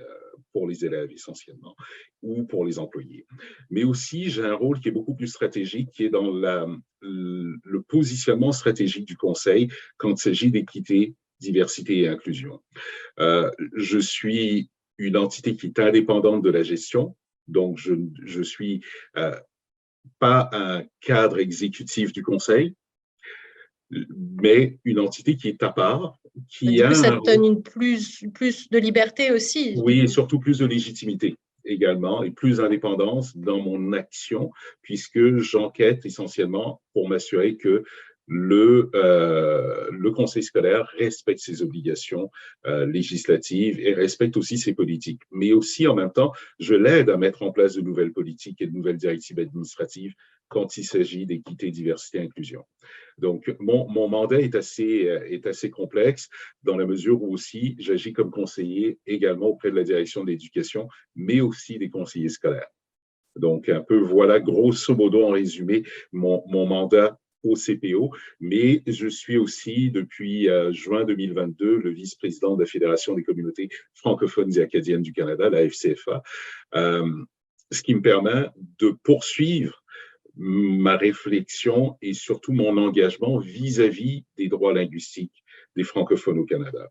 élèves essentiellement ou pour les employés. Mais aussi, j'ai un rôle qui est beaucoup plus stratégique, qui est dans le positionnement stratégique du Conseil quand il s'agit d'équité, diversité et inclusion. Je suis une entité qui est indépendante de la gestion, donc je suis pas un cadre exécutif du conseil, mais une entité qui est à part, qui Du coup, a ça un te donne rôle, plus de liberté aussi, du oui, et coup. surtout plus de légitimité également, et plus d'indépendance dans mon action, puisque j'enquête essentiellement pour m'assurer que le conseil scolaire respecte ses obligations législatives et respecte aussi ses politiques. Mais aussi, en même temps, je l'aide à mettre en place de nouvelles politiques et de nouvelles directives administratives quand il s'agit d'équité, diversité et inclusion. Donc, mon mandat est assez complexe dans la mesure où aussi j'agis comme conseiller également auprès de la direction de l'éducation, mais aussi des conseillers scolaires. Donc, un peu voilà, grosso modo, en résumé, mon mandat au CPO, mais je suis aussi, depuis juin 2022, le vice-président de la Fédération des communautés francophones et acadiennes du Canada, la FCFA, ce qui me permet de poursuivre ma réflexion et surtout mon engagement vis-à-vis des droits linguistiques des francophones au Canada.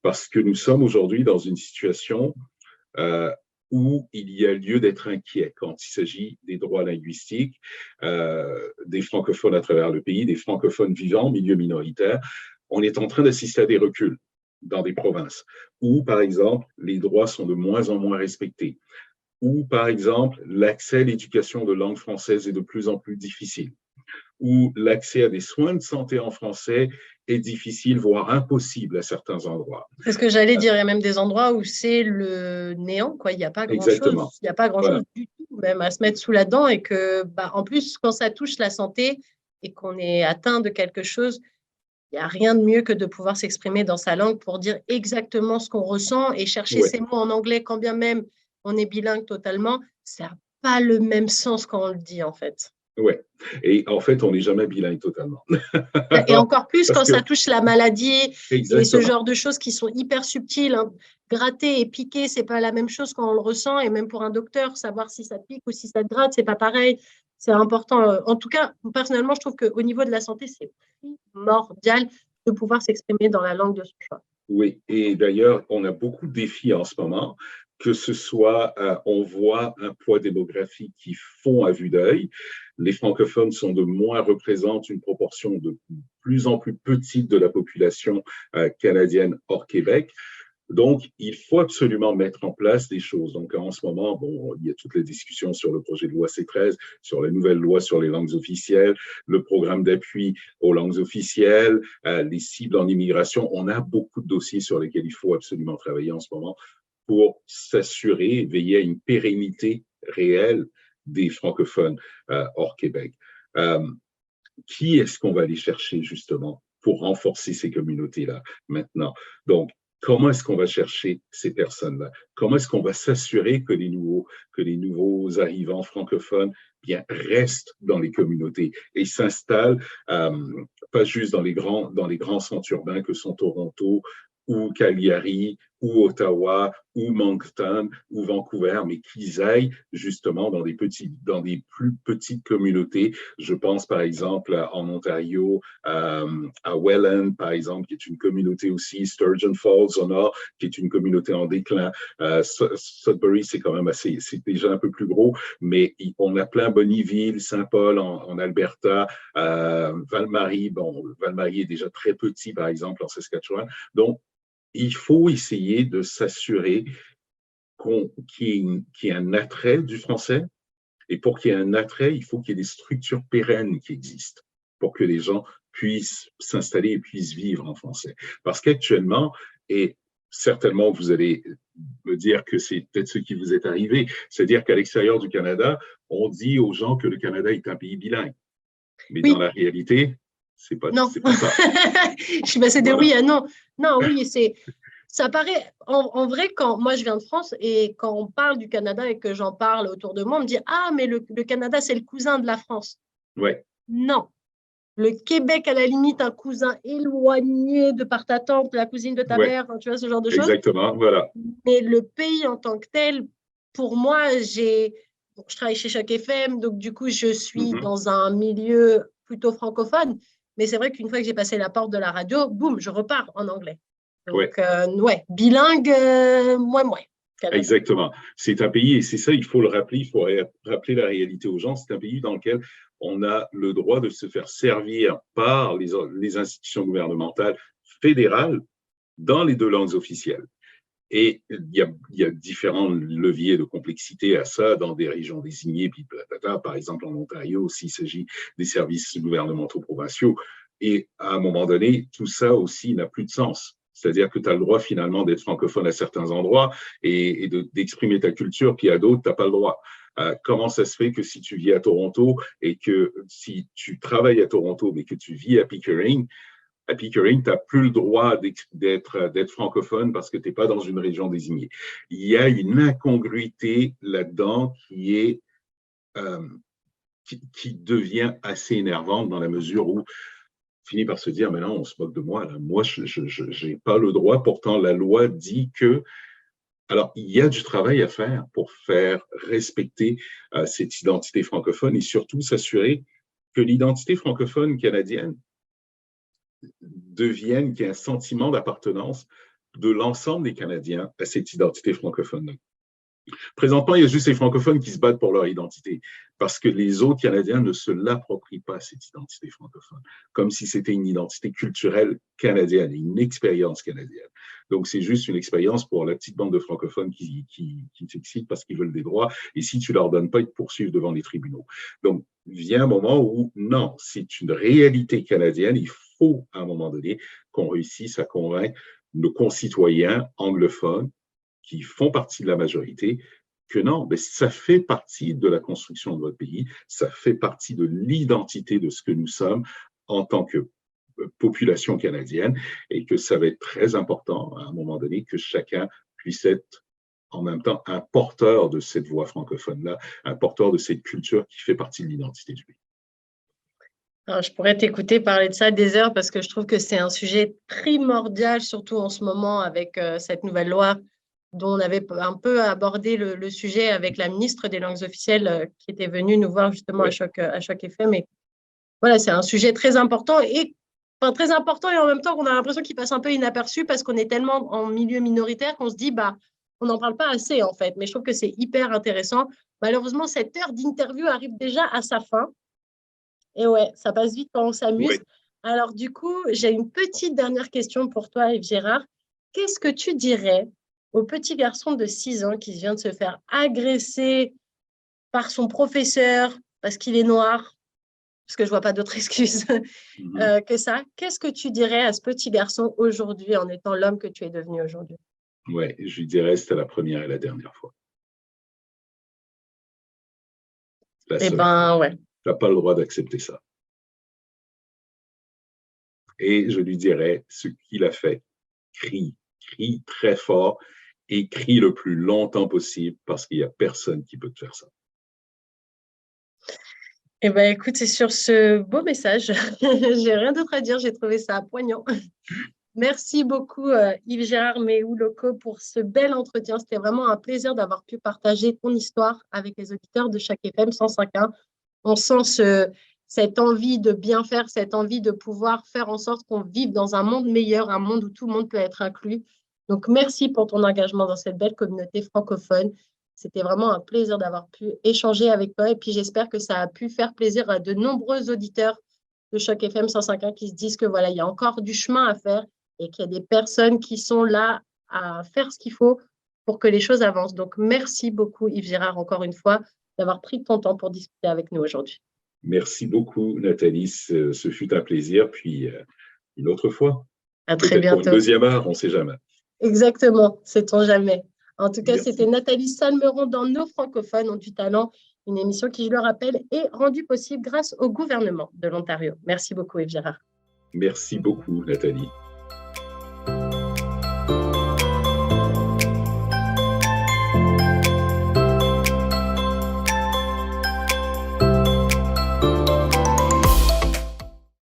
Parce que nous sommes aujourd'hui dans une situation euh, où il y a lieu d'être inquiet quand il s'agit des droits linguistiques des francophones à travers le pays, des francophones vivant en milieu minoritaire. On est en train d'assister à des reculs dans des provinces où, par exemple, les droits sont de moins en moins respectés, où, par exemple, l'accès à l'éducation de langue française est de plus en plus difficile, où l'accès à des soins de santé en français est difficile, voire impossible à certains endroits. C'est ce que j'allais dire. Il y a même des endroits où c'est le néant, quoi. Il n'y a pas Exactement. grand-chose. Il n'y a pas grand-chose Voilà. du tout, même à se mettre sous la dent. Et que, bah, en plus, quand ça touche la santé et qu'on est atteint de quelque chose, il n'y a rien de mieux que de pouvoir s'exprimer dans sa langue pour dire exactement ce qu'on ressent et chercher Ouais. ces mots en anglais, quand bien même on est bilingue totalement, ça n'a pas le même sens quand on le dit, en fait. Ouais. Et en fait, on n'est jamais bilingue totalement. Et encore plus Parce quand ça que, touche la maladie et ce exactement. genre de choses qui sont hyper subtiles, hein. Gratter et piquer, c'est pas la même chose quand on le ressent. Et même pour un docteur, savoir si ça pique ou si ça te gratte, c'est pas pareil. C'est important. En tout cas, personnellement, je trouve qu'au niveau de la santé, c'est primordial de pouvoir s'exprimer dans la langue de son choix. Oui. Et d'ailleurs, on a beaucoup de défis en ce moment que ce soit, on voit un poids démographique qui fond à vue d'œil. Les francophones représentent une proportion de plus en plus petite de la population canadienne hors Québec. Donc, il faut absolument mettre en place des choses. Donc, en ce moment, bon, il y a toutes les discussions sur le projet de loi C13, sur la nouvelle loi sur les langues officielles, le programme d'appui aux langues officielles, les cibles en immigration. On a beaucoup de dossiers sur lesquels il faut absolument travailler en ce moment pour s'assurer, veiller à une pérennité réelle des francophones hors Québec. Qui est-ce qu'on va aller chercher justement pour renforcer ces communautés-là maintenant? Donc, comment est-ce qu'on va chercher ces personnes-là? Comment est-ce qu'on va s'assurer que les nouveaux arrivants francophones bien, restent dans les communautés et s'installent pas juste dans les grands centres urbains que sont Toronto ou Calgary, ou Ottawa, ou Moncton, ou Vancouver, mais qu'ils aillent justement dans des plus petites communautés. Je pense par exemple en Ontario, à Welland, par exemple, qui est une communauté aussi, Sturgeon Falls au nord, qui est une communauté en déclin. Sudbury, c'est quand même c'est déjà un peu plus gros, mais on a plein Bonnyville, Saint-Paul en Alberta, Val-Marie, bon, Val-Marie est déjà très petit, par exemple, en Saskatchewan. Donc, il faut essayer de s'assurer qu'il y ait un attrait du français. Et pour qu'il y ait un attrait, il faut qu'il y ait des structures pérennes qui existent pour que les gens puissent s'installer et puissent vivre en français. Parce qu'actuellement, et certainement vous allez me dire que c'est peut-être ce qui vous est arrivé, c'est-à-dire qu'à l'extérieur du Canada, on dit aux gens que le Canada est un pays bilingue. Mais oui. Dans la réalité, c'est pas ça. Je suis passée de oui à non. Non, oui, ça paraît, en vrai, quand moi je viens de France et quand on parle du Canada et que j'en parle autour de moi, on me dit « Ah, mais le Canada, c'est le cousin de la France. » Ouais. Non. Le Québec, à la limite, un cousin éloigné de par ta tante, la cousine de ta mère, tu vois, ce genre de choses. Exactement, voilà. Mais le pays en tant que tel, pour moi, je travaille chez Choc FM, donc du coup, je suis dans un milieu plutôt francophone. Mais c'est vrai qu'une fois que j'ai passé la porte de la radio, boum, je repars en anglais. Donc, bilingue, moins. Canada. Exactement. C'est un pays, et c'est ça, il faut le rappeler, il faut rappeler la réalité aux gens, c'est un pays dans lequel on a le droit de se faire servir par les institutions gouvernementales fédérales dans les deux langues officielles. Et il y a différents leviers de complexité à ça dans des régions désignées, puis par exemple en Ontario, s'il s'agit des services gouvernementaux provinciaux. Et à un moment donné, tout ça aussi n'a plus de sens. C'est-à-dire que tu as le droit finalement d'être francophone à certains endroits et d'exprimer ta culture, puis à d'autres, tu n'as pas le droit. Comment ça se fait que si tu vis à Toronto et que si tu travailles à Toronto, mais que tu vis à Pickering, tu n'as plus le droit d'être francophone parce que tu n'es pas dans une région désignée. Il y a une incongruité là-dedans qui devient assez énervante dans la mesure où finit par se dire, mais non, on se moque de moi. Là. Moi, je n'ai pas le droit. Pourtant, la loi dit que... Alors, il y a du travail à faire pour faire respecter cette identité francophone et surtout s'assurer que l'identité francophone canadienne devienne, qu'il y ait un sentiment d'appartenance de l'ensemble des Canadiens à cette identité francophone. Présentement, il y a juste les francophones qui se battent pour leur identité parce que les autres Canadiens ne se l'approprient pas, cette identité francophone, comme si c'était une identité culturelle canadienne, une expérience canadienne. Donc, c'est juste une expérience pour la petite bande de francophones qui s'excitent parce qu'ils veulent des droits et si tu ne leur donnes pas, ils te poursuivent devant les tribunaux. Donc, vient un moment où, non, c'est une réalité canadienne, il faut à un moment donné qu'on réussisse à convaincre nos concitoyens anglophones qui font partie de la majorité, que non, mais ça fait partie de la construction de votre pays, ça fait partie de l'identité de ce que nous sommes en tant que population canadienne et que ça va être très important à un moment donné que chacun puisse être en même temps un porteur de cette voix francophone-là, un porteur de cette culture qui fait partie de l'identité du pays. Alors, je pourrais t'écouter parler de ça des heures parce que je trouve que c'est un sujet primordial, surtout en ce moment avec cette nouvelle loi dont on avait un peu abordé le sujet avec la ministre des langues officielles qui était venue nous voir justement à Choc FM. Et voilà, c'est un sujet très important et en même temps qu'on a l'impression qu'il passe un peu inaperçu parce qu'on est tellement en milieu minoritaire qu'on se dit, on n'en parle pas assez, en fait, mais je trouve que c'est hyper intéressant. Malheureusement, cette heure d'interview arrive déjà à sa fin. Et ouais, ça passe vite quand on s'amuse. Oui. Alors, du coup, j'ai une petite dernière question pour toi, Yves Gérard. Qu'est-ce que tu dirais au petit garçon de 6 ans qui vient de se faire agresser par son professeur parce qu'il est noir, parce que je vois pas d'autre excuse que ça? Qu'est-ce que tu dirais à ce petit garçon aujourd'hui en étant l'homme que tu es devenu aujourd'hui? Ouais, je lui dirais c'était la première et la dernière fois. La Eh seule. ben, ouais. Tu n'as pas le droit d'accepter ça. Et je lui dirais ce qu'il a fait. Crie, crie très fort et crie le plus longtemps possible parce qu'il n'y a personne qui peut te faire ça. Eh ben, écoute, c'est sur ce beau message. J'ai rien d'autre à dire. J'ai trouvé ça poignant. Merci beaucoup, Yves Gérard Méhou-Loco, pour ce bel entretien. C'était vraiment un plaisir d'avoir pu partager ton histoire avec les auditeurs de chaque FM 105.1. On sent cette envie de bien faire, cette envie de pouvoir faire en sorte qu'on vive dans un monde meilleur, un monde où tout le monde peut être inclus. Donc, merci pour ton engagement dans cette belle communauté francophone. C'était vraiment un plaisir d'avoir pu échanger avec toi. Et puis, j'espère que ça a pu faire plaisir à de nombreux auditeurs de Choc FM 105.1 qui se disent que voilà, il y a encore du chemin à faire et qu'il y a des personnes qui sont là à faire ce qu'il faut pour que les choses avancent. Donc, merci beaucoup, Yves Gérard, encore une fois, d'avoir pris ton temps pour discuter avec nous aujourd'hui. Merci beaucoup, Nathalie. Ce fut un plaisir. Puis une autre fois, À très peut-être pour une bientôt. deuxième heure, on ne sait jamais. Exactement, sait-on jamais. En tout cas, Merci. c'était Nathalie Salmeron dans Nos francophones ont du talent, une émission qui, je le rappelle, est rendue possible grâce au gouvernement de l'Ontario. Merci beaucoup, Yves Gérard. Merci beaucoup, Nathalie.